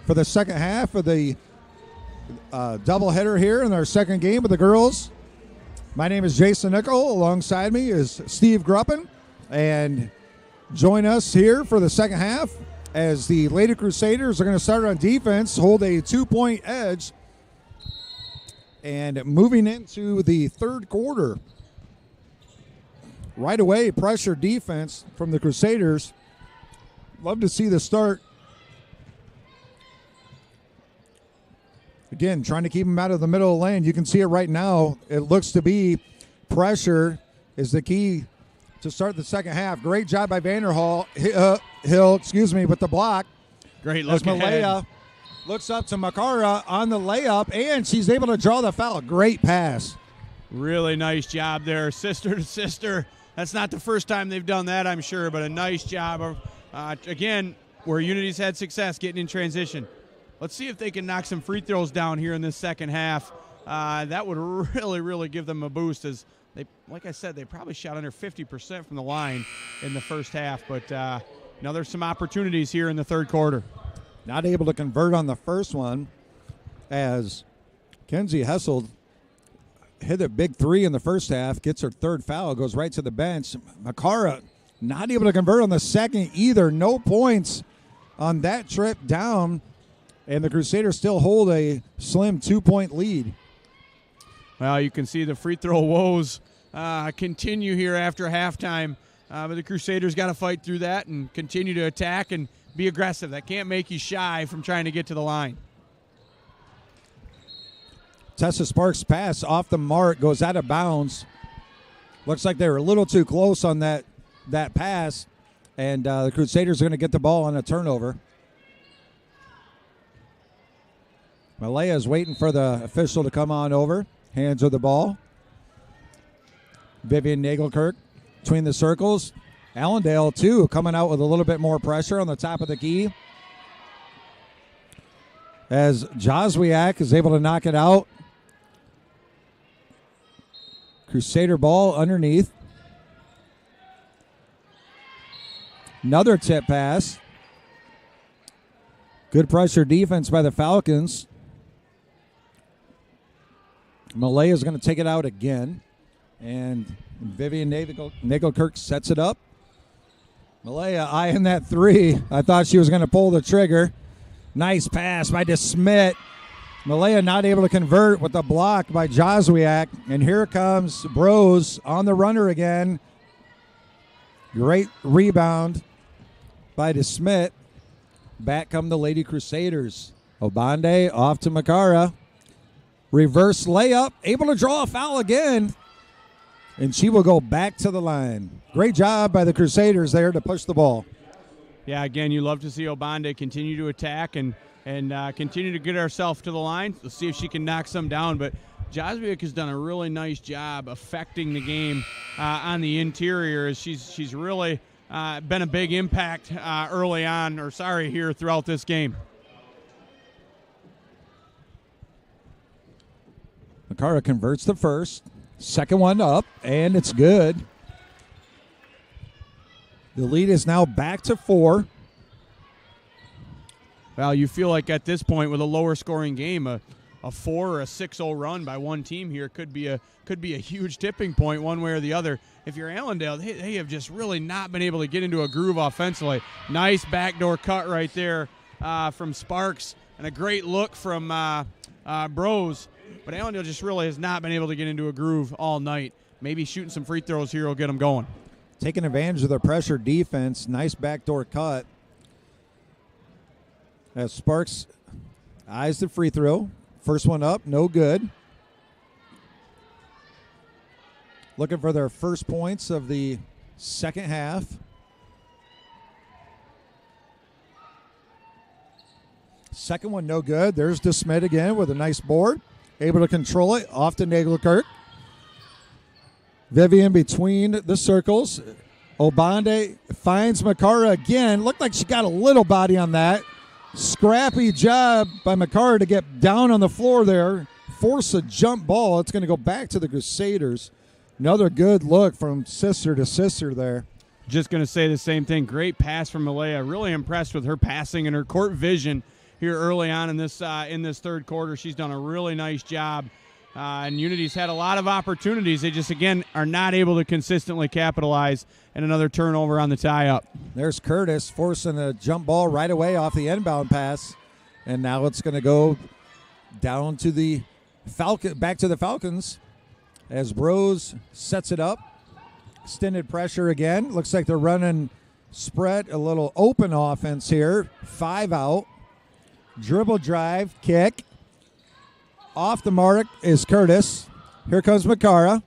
for the second half of the doubleheader here in our second game with the girls. My name is Jason Nickel. Alongside me is Steve Gruppen. And join us here for the second half as the Lady Crusaders are going to start on defense, hold a 2-point edge, and moving into the third quarter. Right away, pressure defense from the Crusaders. Love to see the start. Again, trying to keep them out of the middle of the lane. You can see it right now. It looks to be pressure is the key to start the second half. Great job by Hill, with the block. Great look as Malaya ahead. Looks up to Makara on the layup, and she's able to draw the foul. Great pass. Really nice job there, sister to sister. That's not the first time they've done that, I'm sure, but a nice job of, again, where Unity's had success getting in transition. Let's see if they can knock some free throws down here in this second half. That would really, really give them a boost as they, like I said, they probably shot under 50% from the line in the first half. But now there's some opportunities here in the third quarter. Not able to convert on the first one as Kenzie Hessel hit a big three in the first half, gets her third foul, goes right to the bench. Makara not able to convert on the second either. No points on that trip down, and the Crusaders still hold a slim 2-point lead. Well, you can see the free throw woes continue here after halftime, but the Crusaders got to fight through that and continue to attack and be aggressive. That can't make you shy from trying to get to the line. Tessa Sparks' pass off the mark, goes out of bounds. Looks like they were a little too close on that pass, and the Crusaders are going to get the ball on a turnover. Malaya's waiting for the official to come on over. Hands her the ball. Vivian Nagelkirk between the circles. Allendale, too, coming out with a little bit more pressure on the top of the key. As Joswiak is able to knock it out. Crusader ball underneath. Another tip pass. Good pressure defense by the Falcons. Malaya is going to take it out again. And Vivian Nagelkirk sets it up. Malaya eyeing that three. I thought she was going to pull the trigger. Nice pass by DeSmit. Malaya not able to convert with the block by Joswiak. And here comes Bros on the runner again. Great rebound by DeSmit. Back come the Lady Crusaders. Obande off to Makara. Reverse layup. Able to draw a foul again. And she will go back to the line. Great job by the Crusaders there to push the ball. Yeah, again, you love to see Obande continue to attack and continue to get herself to the line. Let's see if she can knock some down. But Joswiak has done a really nice job affecting the game on the interior. As she's really been a big impact here throughout this game. Makara converts the first. Second one up, and it's good. The lead is now back to 4. Well, you feel like at this point with a lower scoring game, a 4 or a 6-0 run by one team here could be a huge tipping point one way or the other. If you're Allendale, they have just really not been able to get into a groove offensively. Nice backdoor cut right there from Sparks, and a great look from Bros. But Allendale just really has not been able to get into a groove all night. Maybe shooting some free throws here will get them going. Taking advantage of the pressure defense. Nice backdoor cut. As Sparks eyes the free throw. First one up, no good. Looking for their first points of the second half. Second one, no good. There's DeSmit again with a nice board. Able to control it. Off to Nagelkirk. Vivian between the circles. Obande finds Makara again. Looked like she got a little body on that. Scrappy job by Makara to get down on the floor there. Force a jump ball. It's going to go back to the Crusaders. Another good look from sister to sister there. Just going to say the same thing. Great pass from Malaya. Really impressed with her passing and her court vision here early on in this third quarter. She's done a really nice job. And Unity's had a lot of opportunities. They just, again, are not able to consistently capitalize, and another turnover on the tie-up. There's Curtis forcing a jump ball right away off the inbound pass, and now it's going to go down to the back to the Falcons as Bros sets it up. Extended pressure again. Looks like they're running spread, a little open offense here. 5 out. Dribble drive, kick. Off the mark is Curtis. Here comes Makara.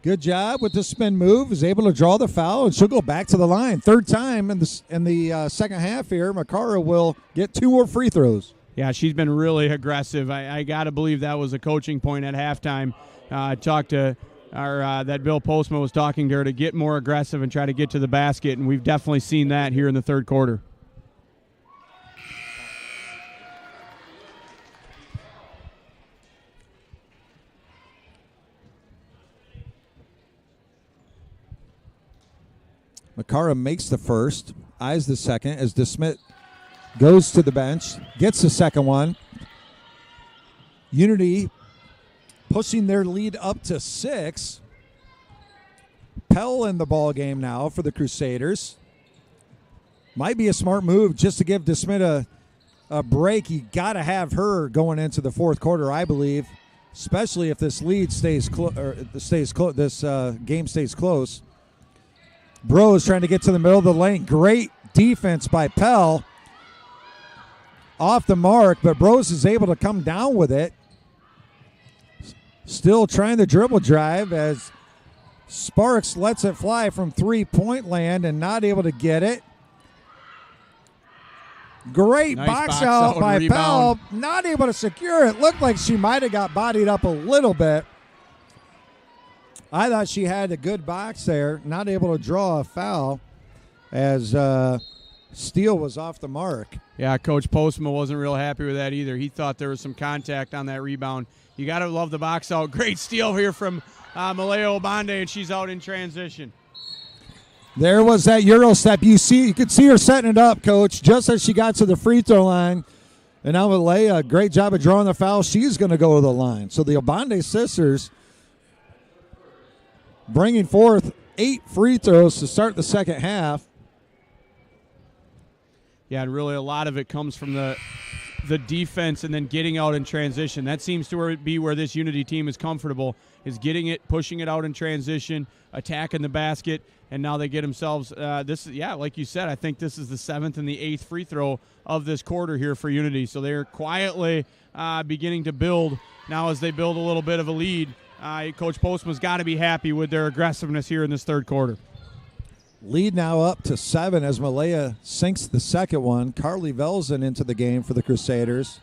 Good job with the spin move. Is able to draw the foul, and she'll go back to the line. Third time in the second half here. Makara will get 2 more free throws. Yeah, she's been really aggressive. I got to believe that was a coaching point at halftime. I talked to that Bill Postma was talking to her to get more aggressive and try to get to the basket, and we've definitely seen that here in the third quarter. Makara makes the first, eyes the second as DeSmit goes to the bench, gets the second one. Unity pushing their lead up to 6. Pell in the ball game now for the Crusaders. Might be a smart move just to give DeSmit a break. You got to have her going into the fourth quarter, I believe, especially if this lead stays this game stays close. Bros trying to get to the middle of the lane. Great defense by Pell. Off the mark, but Bros is able to come down with it. Still trying the dribble drive as Sparks lets it fly from three-point land and not able to get it. Great nice box out by rebound. Pell. Not able to secure it. Looked like she might have got bodied up a little bit. I thought she had a good box there. Not able to draw a foul as Steele was off the mark. Yeah, Coach Postma wasn't real happy with that either. He thought there was some contact on that rebound. You got to love the box out. Great steal here from Malaya Obande, and she's out in transition. There was that Euro step. You could see her setting it up, Coach, just as she got to the free throw line. And now Malaya, great job of drawing the foul. She's going to go to the line. So the Obande sisters bringing forth 8 free throws to start the second half. Yeah, and really a lot of it comes from the defense and then getting out in transition. That seems to be where this Unity team is comfortable, is getting it, pushing it out in transition, attacking the basket, and now they get themselves like you said, I think this is the 7th and the 8th free throw of this quarter here for Unity. So they're quietly beginning to build now as they build a little bit of a lead. Coach Postma's got to be happy with their aggressiveness here in this third quarter. Lead now up to 7 as Malaya sinks the second one. Carly Velzen into the game for the Crusaders.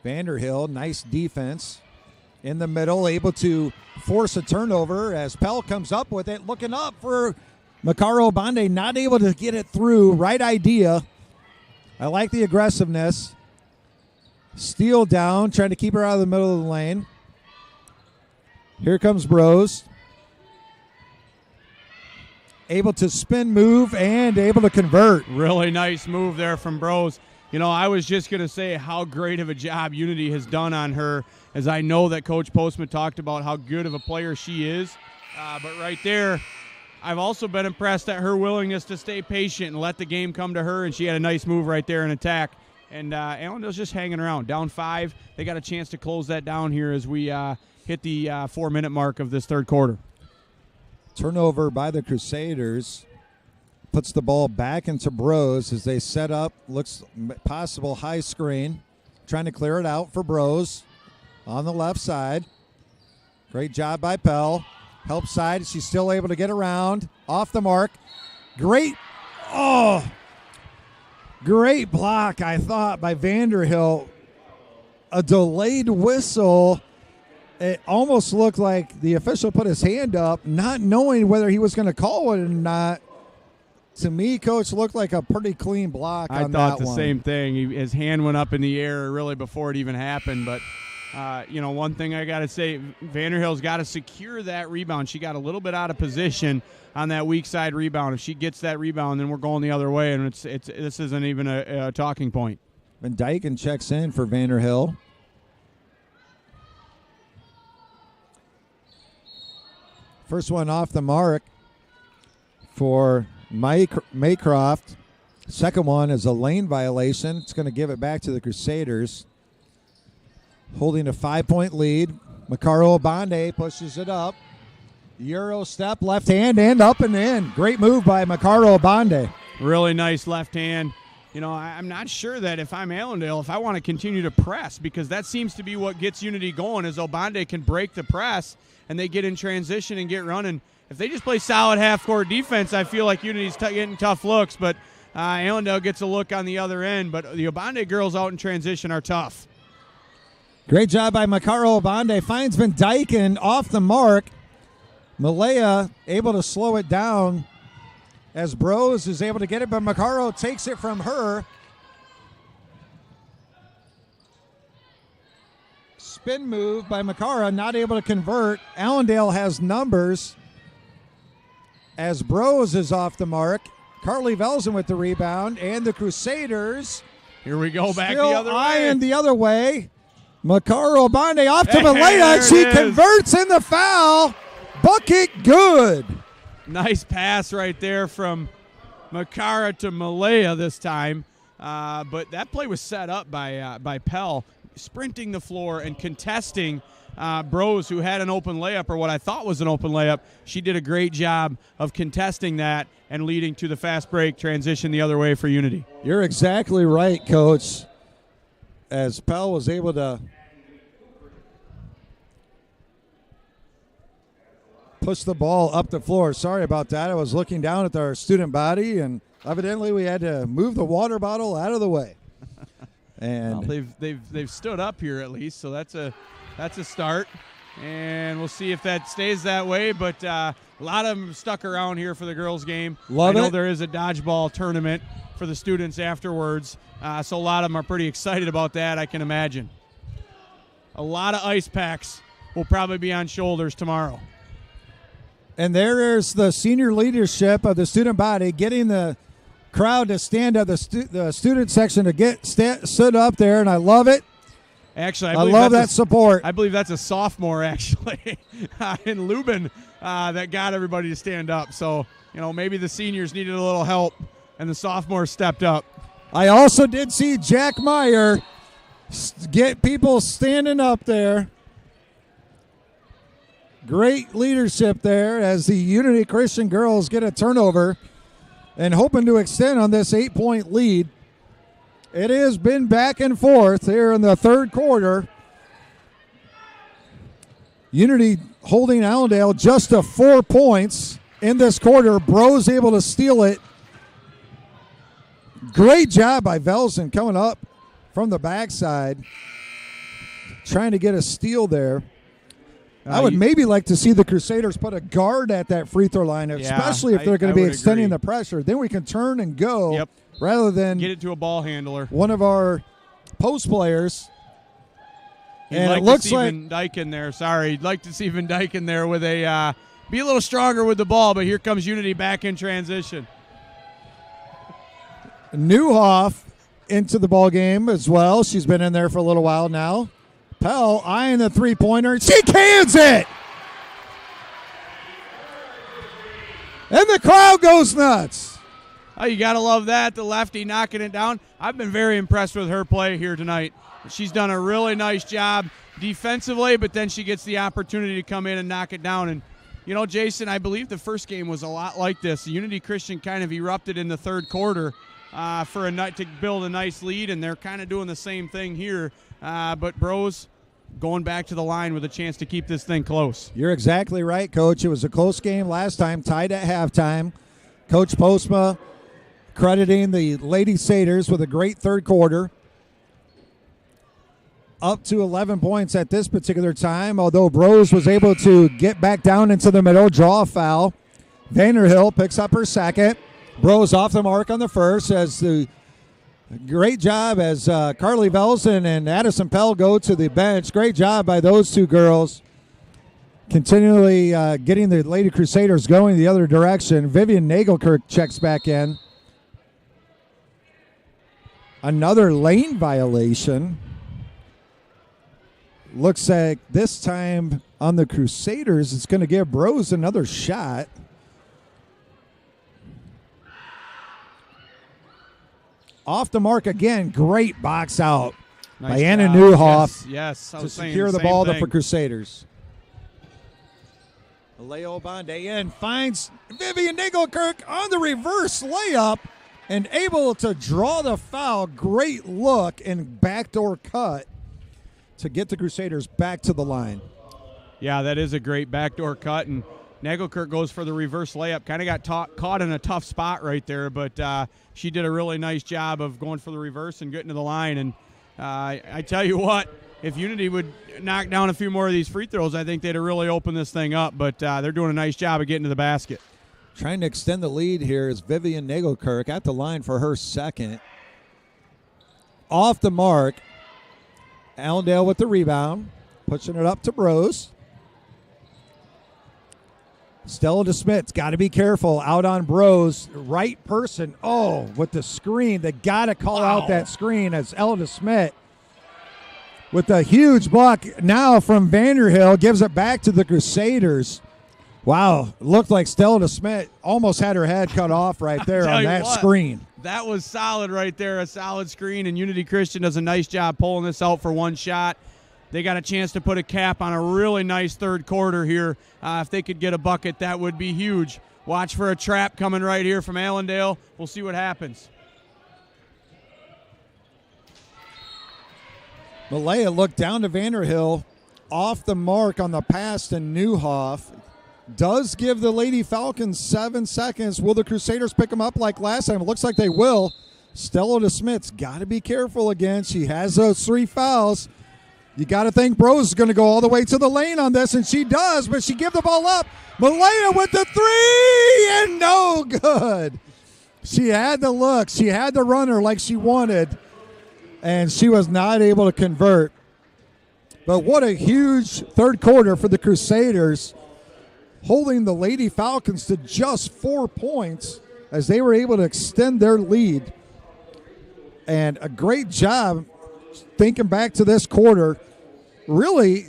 Vanderhill, nice defense. In the middle, able to force a turnover as Pell comes up with it. Looking up for Makara Obande, not able to get it through. Right idea. I like the aggressiveness. Steele down, trying to keep her out of the middle of the lane. Here comes Bros. Able to spin move and able to convert. Really nice move there from Bros. You know, I was just going to say how great of a job Unity has done on her, as I know that Coach Postman talked about how good of a player she is. But right there, I've also been impressed at her willingness to stay patient and let the game come to her, and she had a nice move right there in attack. And Allendale's just hanging around. Down 5. They got a chance to close that down here as we hit the 4-minute mark of this third quarter. Turnover by the Crusaders. Puts the ball back into Bros as they set up. Looks possible high screen. Trying to clear it out for Bros on the left side. Great job by Pell. Help side. She's still able to get around. Off the mark. Great block, I thought, by Vanderhill. A delayed whistle. It almost looked like the official put his hand up, not knowing whether he was going to call it or not. To me, Coach, looked like a pretty clean block on that one. I thought the same thing. His hand went up in the air really before it even happened, but One thing I got to say, Vanderhill's got to secure that rebound. She got a little bit out of position on that weak side rebound. If she gets that rebound, then we're going the other way, and this isn't even a talking point. Van Dyken checks in for Vanderhill. First one off the mark for Maycroft. Second one is a lane violation. It's going to give it back to the Crusaders. Holding a 5-point lead. Makaro Obande pushes it up. Euro step, left hand, and up and in. Great move by Makaro Obande. Really nice left hand. I'm not sure that if I'm Allendale, if I want to continue to press, because that seems to be what gets Unity going, is Obande can break the press and they get in transition and get running. If they just play solid half-court defense, I feel like Unity's getting tough looks, but Allendale gets a look on the other end. But the Obande girls out in transition are tough. Great job by Makaro Obande. Finds Van Dyken off the mark. Malaya able to slow it down as Bros is able to get it, but Makaro takes it from her. Spin move by Makara, not able to convert. Allendale has numbers as Bros is off the mark. Carly Velzen with the rebound, and the Crusaders. Here we go, back the still other way. eyeing the other way. Makaro Obande off to Malaya. She converts in the foul. Bucket good. Nice pass right there from Makara to Malaya this time. But that play was set up by Pell, sprinting the floor and contesting Bros, who had an open layup, or what I thought was an open layup. She did a great job of contesting that and leading to the fast break transition the other way for Unity. You're exactly right, Coach. As Pell was able to push the ball up the floor. Sorry about that. I was looking down at our student body, and evidently we had to move the water bottle out of the way. And well, they've stood up here at least, so that's a start. And we'll see if that stays that way. But a lot of them stuck around here for the girls' game. I know there is a dodgeball tournament for the students afterwards, so a lot of them are pretty excited about that, I can imagine. A lot of ice packs will probably be on shoulders tomorrow. And there is the senior leadership of the student body getting the crowd to stand up, the student section to stood up there, and I love it. Actually, I love that support. I believe that's a sophomore, actually, in Lubin that got everybody to stand up. So, maybe the seniors needed a little help, and the sophomores stepped up. I also did see Jack Meyer get people standing up there. Great leadership there as the Unity Christian girls get a turnover and hoping to extend on this 8-point lead. It has been back and forth here in the third quarter. Unity holding Allendale just to 4 points in this quarter. Bros able to steal it. Great job by Velzen coming up from the backside, trying to get a steal there. I would maybe like to see the Crusaders put a guard at that free throw line, especially if they're going to be extending the pressure. Then we can turn and go rather than get it to a ball handler. One of our post players. And it looks like Van Dyken there. Sorry, you'd like to see Van Dyken there with a be a little stronger with the ball, but here comes Unity back in transition. Newhoff into the ball game as well. She's been in there for a little while now. Pell eyeing the three-pointer. She cans it! And the crowd goes nuts. Oh, you got to love that, the lefty knocking it down. I've been very impressed with her play here tonight. She's done a really nice job defensively, but then she gets the opportunity to come in and knock it down. And, Jason, I believe the first game was a lot like this. Unity Christian kind of erupted in the third quarter for a night to build a nice lead, and they're kind of doing the same thing here. But Bros going back to the line with a chance to keep this thing close. You're exactly right, Coach. It was a close game last time, tied at halftime. Coach Postma crediting the Lady Satyrs with a great third quarter. Up to 11 points at this particular time, although Bros was able to get back down into the middle, draw a foul. Vanderhill picks up her second. Bros off the mark on the first as the Great job as Carly Velson and Addison Pell go to the bench. Great job by those two girls. Continually getting the Lady Crusaders going the other direction. Vivian Nagelkirk checks back in. Another lane violation. Looks like this time on the Crusaders, it's going to give Bros another shot. Off the mark again. Great box out Nice by Anna job. Newhoff Yes, I to was saying secure the same ball thing. for Crusaders. Leo Bonde in finds Vivian Nagelkirk on the reverse layup and able to draw the foul. Great look and backdoor cut to get the Crusaders back to the line. Yeah, that is a great backdoor cut, and Nagelkirk goes for the reverse layup. Kind of got caught in a tough spot right there, but she did a really nice job of going for the reverse and getting to the line. And I tell you what, if Unity would knock down a few more of these free throws, I think they'd have really opened this thing up. But they're doing a nice job of getting to the basket. Trying to extend the lead here is Vivian Nagelkirk at the line for her second. Off the mark. Allendale with the rebound. Pushing it up to Bros. Stella DeSmith's got to be careful out on Bros. Right person. Oh, with the screen. They got to call out that screen as Ella DeSmith with a huge block now from Vanderhill gives it back to the Crusaders. Wow, looked like Stella DeSmith almost had her head cut off right there on that screen. That was solid right there, a solid screen, and Unity Christian does a nice job pulling this out for one shot. They got a chance to put a cap on a really nice third quarter here. If they could get a bucket, that would be huge. Watch for a trap coming right here from Allendale. We'll see what happens. Malaya looked down to Vanderhill, off the mark on the pass to Newhoff. Does give the Lady Falcons 7 seconds. Will the Crusaders pick them up like last time? It looks like they will. Stella DeSmith's got to be careful again. She has those 3 fouls. You got to think Bros is going to go all the way to the lane on this, and she does, but she give the ball up. Malaya with the 3, and no good. She had the look. She had the runner like she wanted, and she was not able to convert. But what a huge third quarter for the Crusaders, holding the Lady Falcons to just 4 points as they were able to extend their lead. And a great job thinking back to this quarter. Really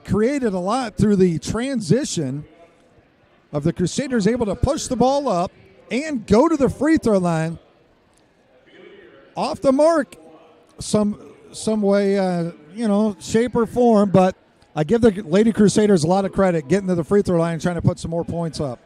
created a lot through the transition of the Crusaders able to push the ball up and go to the free throw line. Off the mark some way, shape or form, but I give the Lady Crusaders a lot of credit getting to the free throw line and trying to put some more points up.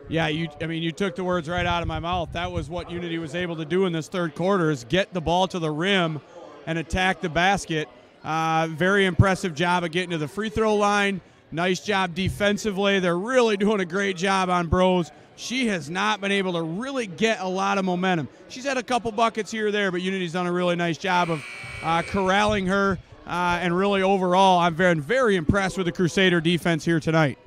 Yeah, you took the words right out of my mouth. That was what Unity was able to do in this third quarter, is get the ball to the rim and attack the basket. Very impressive job of getting to the free throw line. Nice job defensively. They're really doing a great job on Bros. She has not been able to really get a lot of momentum. She's had a couple buckets here or there, but Unity's done a really nice job of corralling her. And really overall, I'm very, very impressed with the Crusader defense here tonight.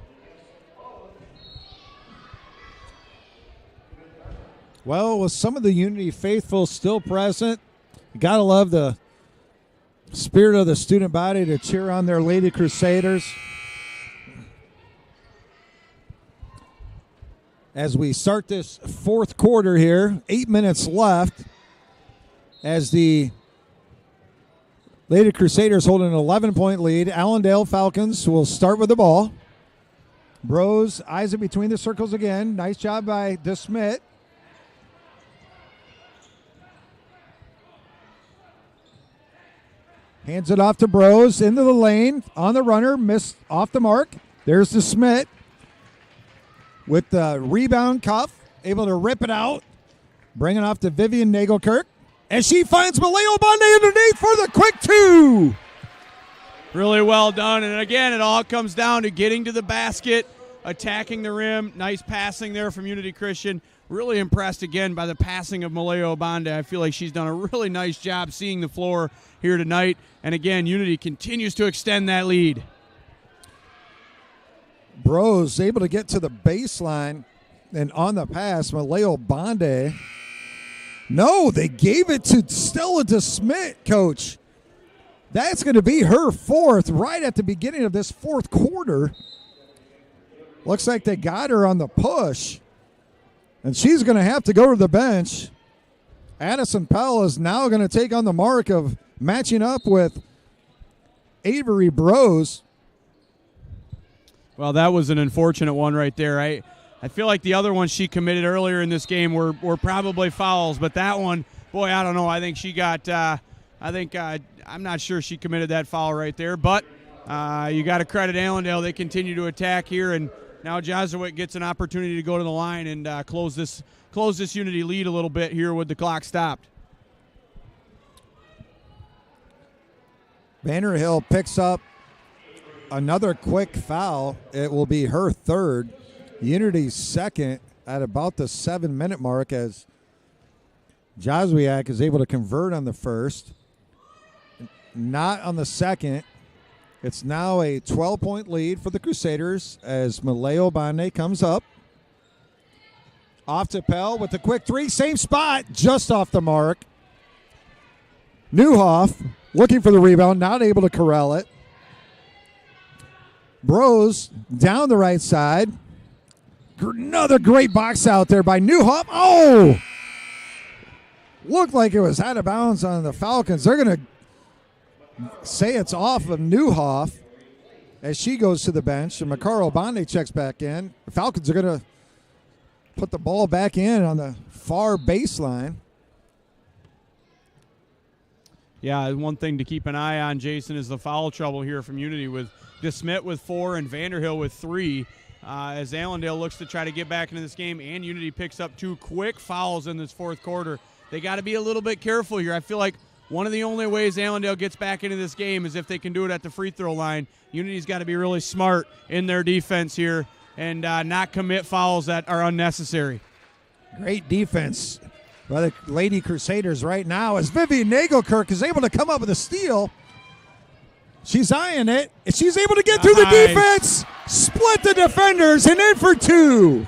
Well, with some of the Unity faithful still present, you got to love the spirit of the student body to cheer on their Lady Crusaders. As we start this fourth quarter here, 8 minutes left, as the Lady Crusaders hold an 11-point lead. Allendale Falcons will start with the ball. Bros eyes it between the circles again. Nice job by DeSmith. Hands it off to Bros into the lane on the runner, missed off the mark. There's DeSmith with the rebound cuff, able to rip it out, bring it off to Vivian Nagelkirk. And she finds Maleo Bonde underneath for the quick 2. Really well done. And again, it all comes down to getting to the basket, attacking the rim. Nice passing there from Unity Christian. Really impressed again by the passing of Maleo Bonde. I feel like she's done a really nice job seeing the floor here tonight. And again, Unity continues to extend that lead. Bros able to get to the baseline, and on the pass, Maleo Bonde No, they gave it to Stella DeSmit, Coach. That's going to be her fourth right at the beginning of this fourth quarter. Looks like they got her on the push. And she's going to have to go to the bench. Addison Pell is now going to take on the mark of matching up with Avery Brose. Well, that was an unfortunate one right there. I feel like the other ones she committed earlier in this game were probably fouls, but that one, boy, I don't know. I think she got I'm not sure she committed that foul right there, but you got to credit Allendale. They continue to attack here, and now Jesuit gets an opportunity to go to the line and close this Unity lead a little bit here with the clock stopped. Vanderhill picks up another quick foul. It will be her third. Unity's second at about the 7-minute mark as Joswiak is able to convert on the first. Not on the second. It's now a 12-point lead for the Crusaders as Maleo Bande comes up. Off to Pell with the quick three. Same spot, just off the mark. Newhoff looking for the rebound, not able to corral it. Brose down the right side. Another great box out there by Newhoff. Oh! Looked like it was out of bounds on the Falcons. They're going to say it's off of Newhoff as she goes to the bench, and Makaro Bande checks back in. The Falcons are going to put the ball back in on the far baseline. Yeah, one thing to keep an eye on, Jason, is the foul trouble here from Unity with DeSmit with 4 and Vanderhill with 3. As Allendale looks to try to get back into this game, and Unity picks up 2 quick fouls in this fourth quarter. They got to be a little bit careful here. I feel like one of the only ways Allendale gets back into this game is if they can do it at the free throw line. Unity's got to be really smart in their defense here and not commit fouls that are unnecessary. Great defense by the Lady Crusaders right now as Vivian Nagelkirk is able to come up with a steal. She's eyeing it, and she's able to get through the defense, split the defenders, and in for 2.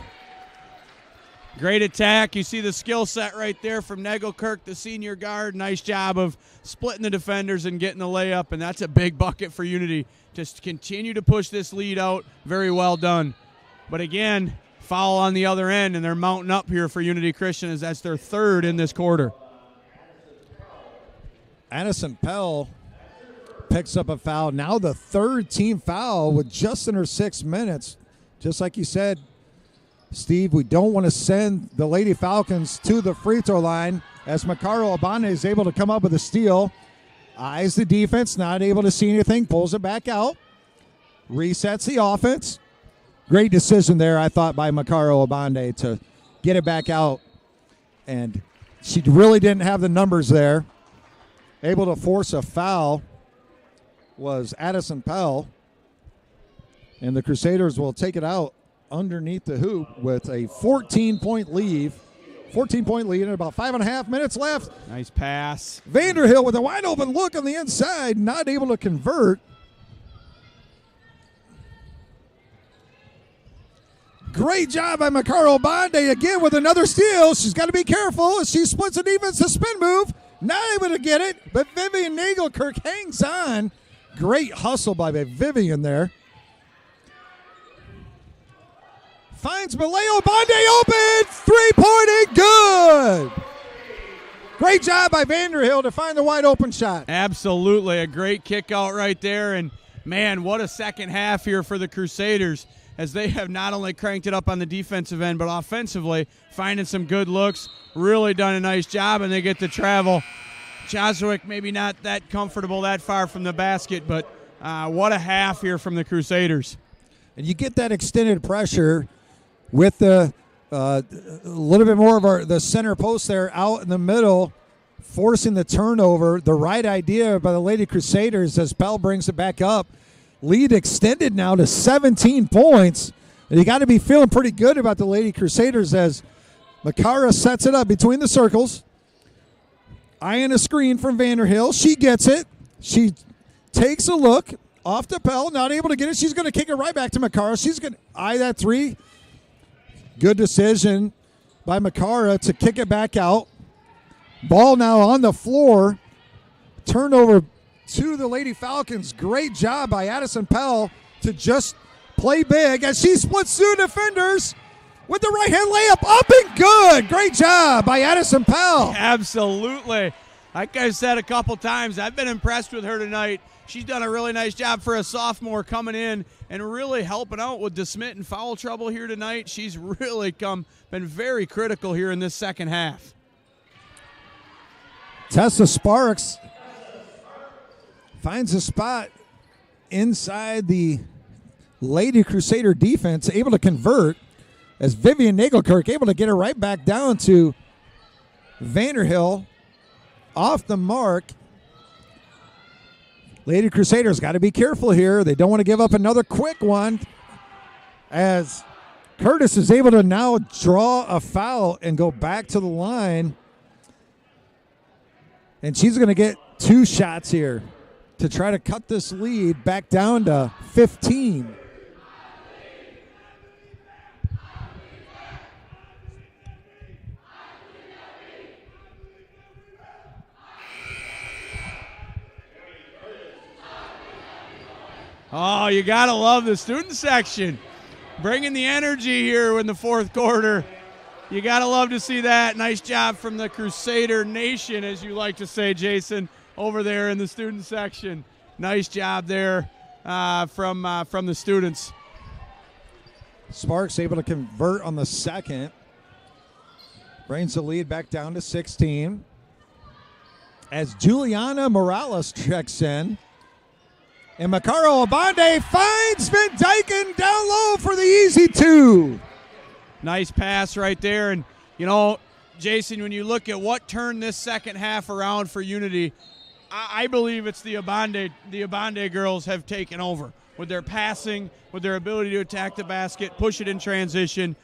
Great attack. You see the skill set right there from Nagelkirk, the senior guard. Nice job of splitting the defenders and getting the layup, and that's a big bucket for Unity. Just continue to push this lead out. Very well done. But again, foul on the other end, and they're mounting up here for Unity Christian as that's their third in this quarter. Addison Pell picks up a foul. Now the third team foul with just under 6 minutes. Just like you said, Steve, we don't want to send the Lady Falcons to the free throw line as Makaro Abane is able to come up with a steal. Eyes the defense, not able to see anything, pulls it back out, resets the offense. Great decision there, I thought, by Makaro Abande to get it back out. And she really didn't have the numbers there. Able to force a foul was Addison Pell. And the Crusaders will take it out underneath the hoop with a 14-point lead. 14-point lead and about 5.5 minutes left. Nice pass. Vanderhill with a wide open look on the inside, not able to convert. Great job by Makaro Bande again with another steal. She's got to be careful as she splits the defense, a spin move. Not able to get it, but Vivian Nagelkirk hangs on. Great hustle by Vivian there. Finds Maleo Bande open. Three-pointer, good. Great job by Vanderhill to find the wide open shot. Absolutely. A great kick out right there. And, man, what a second half here for the Crusaders as they have not only cranked it up on the defensive end, but offensively finding some good looks. Really done a nice job, and they get to travel. Joswick maybe not that comfortable that far from the basket, but what a half here from the Crusaders. And you get that extended pressure with the little bit more of the center post there out in the middle, forcing the turnover. The right idea by the Lady Crusaders as Pell brings it back up. Lead extended now to 17 points. And you got to be feeling pretty good about the Lady Crusaders as Makara sets it up between the circles. Eyeing a screen from Vanderhill. She gets it. She takes a look off to Pell. Not able to get it. She's going to kick it right back to Makara. She's going to eye that three. Good decision by Makara to kick it back out. Ball now on the floor. Turnover to the Lady Falcons. Great job by Addison Pell to just play big as she splits two defenders with the right-hand layup. Up and good. Great job by Addison Pell. Absolutely. Like I've said a couple times, I've been impressed with her tonight. She's done a really nice job for a sophomore coming in and really helping out with DeSmit in foul trouble here tonight. She's really been very critical here in this second half. Tessa Sparks finds a spot inside the Lady Crusader defense, able to convert as Vivian Nagelkirk able to get her right back down to Vanderhill off the mark. Lady Crusaders got to be careful here. They don't want to give up another quick one as Curtis is able to now draw a foul and go back to the line. And she's going to get 2 shots here to try to cut this lead back down to 15. Oh, you got to love the student section. Bringing the energy here in the fourth quarter. You got to love to see that. Nice job from the Crusader Nation, as you like to say, Jason, over there in the student section. Nice job there from the students. Sparks able to convert on the second. Brings the lead back down to 16. As Juliana Morales checks in. And Makaro Abande finds Van Dyken down low for the easy 2. Nice pass right there. And, you know, Jason, when you look at what turned this second half around for Unity, I believe it's the Abande girls have taken over with their passing, with their ability to attack the basket, push it in transition.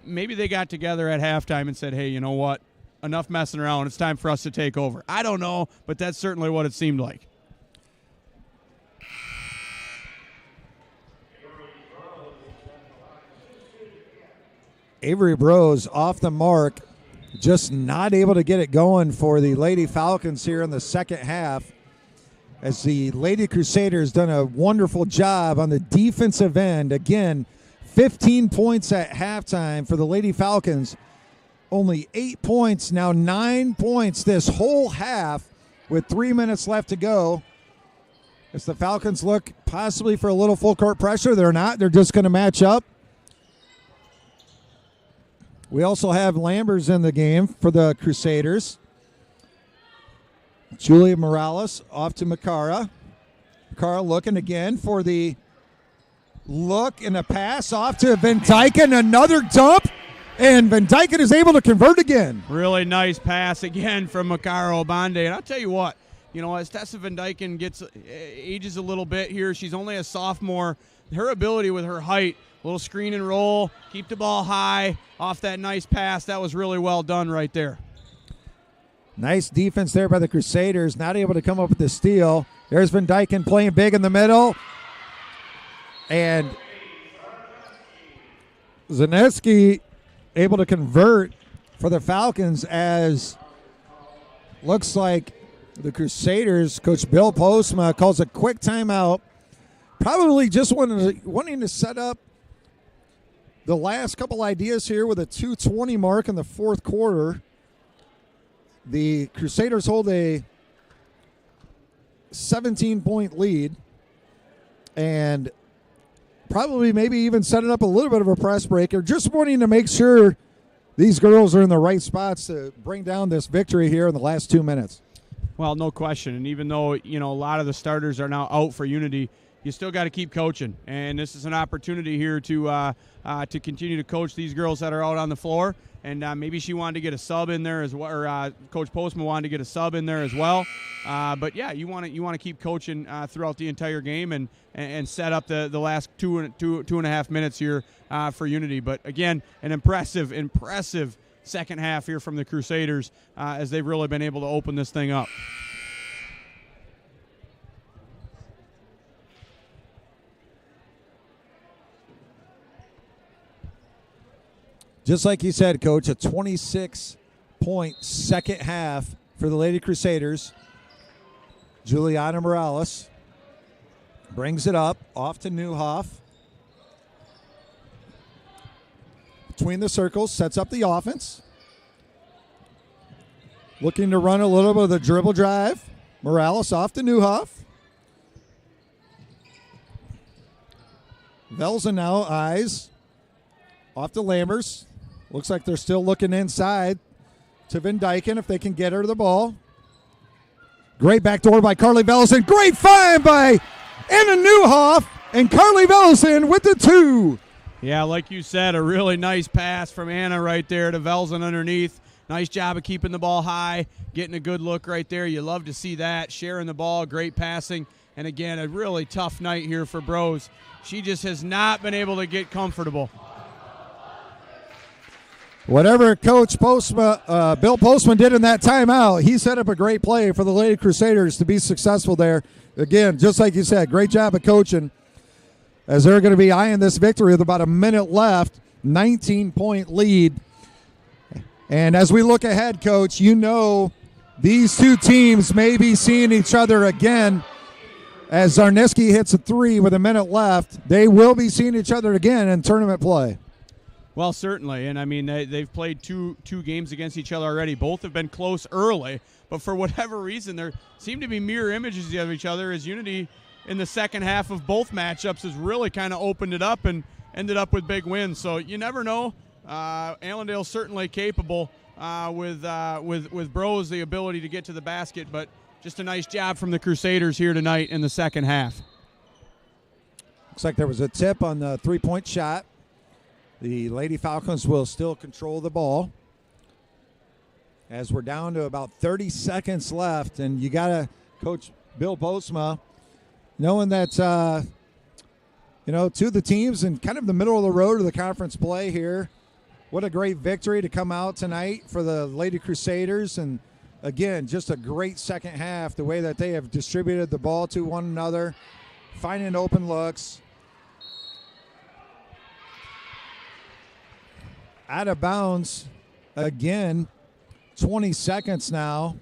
Maybe they got together at halftime and said, hey, you know what? Enough messing around. It's time for us to take over. I don't know, but that's certainly what it seemed like. Avery Bros off the mark, just not able to get it going for the Lady Falcons here in the second half, as the Lady Crusaders done a wonderful job on the defensive end. Again, 15 points at halftime for the Lady Falcons. Only 8 points, now 9 points this whole half with 3 minutes left to go. As the Falcons look possibly for a little full court pressure, they're not. They're just going to match up. We also have Lambers in the game for the Crusaders. Julia Morales off to Makara. Makara looking again for the look and a pass off to Van Dyken. Another dump, and Van Dyken is able to convert again. Really nice pass again from Makara Obande. And I'll tell you what, you know, as Tessa Van Dyken ages a little bit here, she's only a sophomore. Her ability with her height, little screen and roll, keep the ball high off that nice pass. That was really well done right there. Nice defense there by the Crusaders. Not able to come up with the steal. There's Van Dyken playing big in the middle. And Zaneski able to convert for the Falcons, as looks like the Crusaders, Coach Bill Postma, calls a quick timeout. Probably just wanting to set up the last couple ideas here with a 2:20 mark in the fourth quarter. The Crusaders hold a 17-point lead and probably maybe even setting up a little bit of a press breaker, just wanting to make sure these girls are in the right spots to bring down this victory here in the last 2 minutes. Well, no question. And even though, you know, a lot of the starters are now out for Unity, you still got to keep coaching, and this is an opportunity here to continue to coach these girls that are out on the floor. And maybe she wanted to get a sub in there as well, or Coach Postman wanted to get a sub in there as well. But yeah, you want to keep coaching throughout the entire game and set up the last two and a half minutes here for Unity. But again, an impressive second half here from the Crusaders as they've really been able to open this thing up. Just like you said, Coach, a 26 8-point second half for the Lady Crusaders. Juliana Morales brings it up, off to Newhoff. Between the circles, sets up the offense. Looking to run a little bit of the dribble drive. Morales off to Newhoff. Velza now eyes off to Lammers. Looks like they're still looking inside to Van Dyken if they can get her to the ball. Great backdoor by Carly Velson. Great find by Anna Newhoff. And Carly Velson with the 2. Yeah, like you said, a really nice pass from Anna right there to Velson underneath. Nice job of keeping the ball high, getting a good look right there. You love to see that. Sharing the ball, great passing. And again, a really tough night here for Bros. She just has not been able to get comfortable. Whatever Coach Bill Postman did in that timeout, he set up a great play for the Lady Crusaders to be successful there. Again, just like you said, great job of coaching as they're going to be eyeing this victory with about a minute left, 19-point lead. And as we look ahead, Coach, you know these two teams may be seeing each other again. As Zarneski hits a 3 with a minute left, they will be seeing each other again in tournament play. Well, certainly, and I mean they've played two games against each other already. Both have been close early, but for whatever reason, there seem to be mirror images of each other. As Unity in the second half of both matchups has really kind of opened it up and ended up with big wins. So you never know. Allendale certainly capable with Bros the ability to get to the basket, but just a nice job from the Crusaders here tonight in the second half. Looks like there was a tip on the three-point shot. The Lady Falcons will still control the ball as we're down to about 30 seconds left, and you got to, Coach Bill Postma, knowing that, two of the teams in kind of the middle of the road of the conference play here. What a great victory to come out tonight for the Lady Crusaders. And, again, just a great second half, the way that they have distributed the ball to one another, finding open looks. Out of bounds again, 20 seconds now.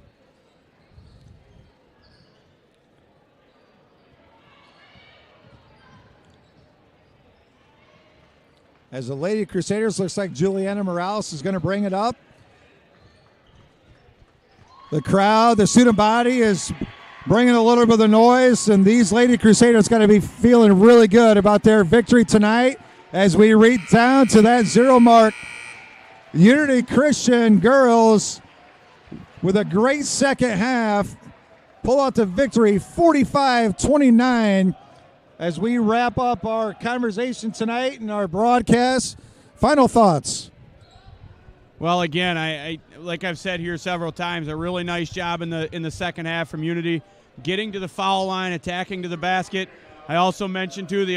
As the Lady Crusaders, looks like Juliana Morales is going to bring it up. The crowd, the student body is bringing a little bit of the noise, and these Lady Crusaders got to be feeling really good about their victory tonight as we reach down to that 0 mark. Unity Christian girls with a great second half pull out the victory 45-29 as we wrap up our conversation tonight and our broadcast. Final thoughts. Well, again, I like I've said here several times, a really nice job in the second half from Unity, getting to the foul line, attacking to the basket. I also mentioned too the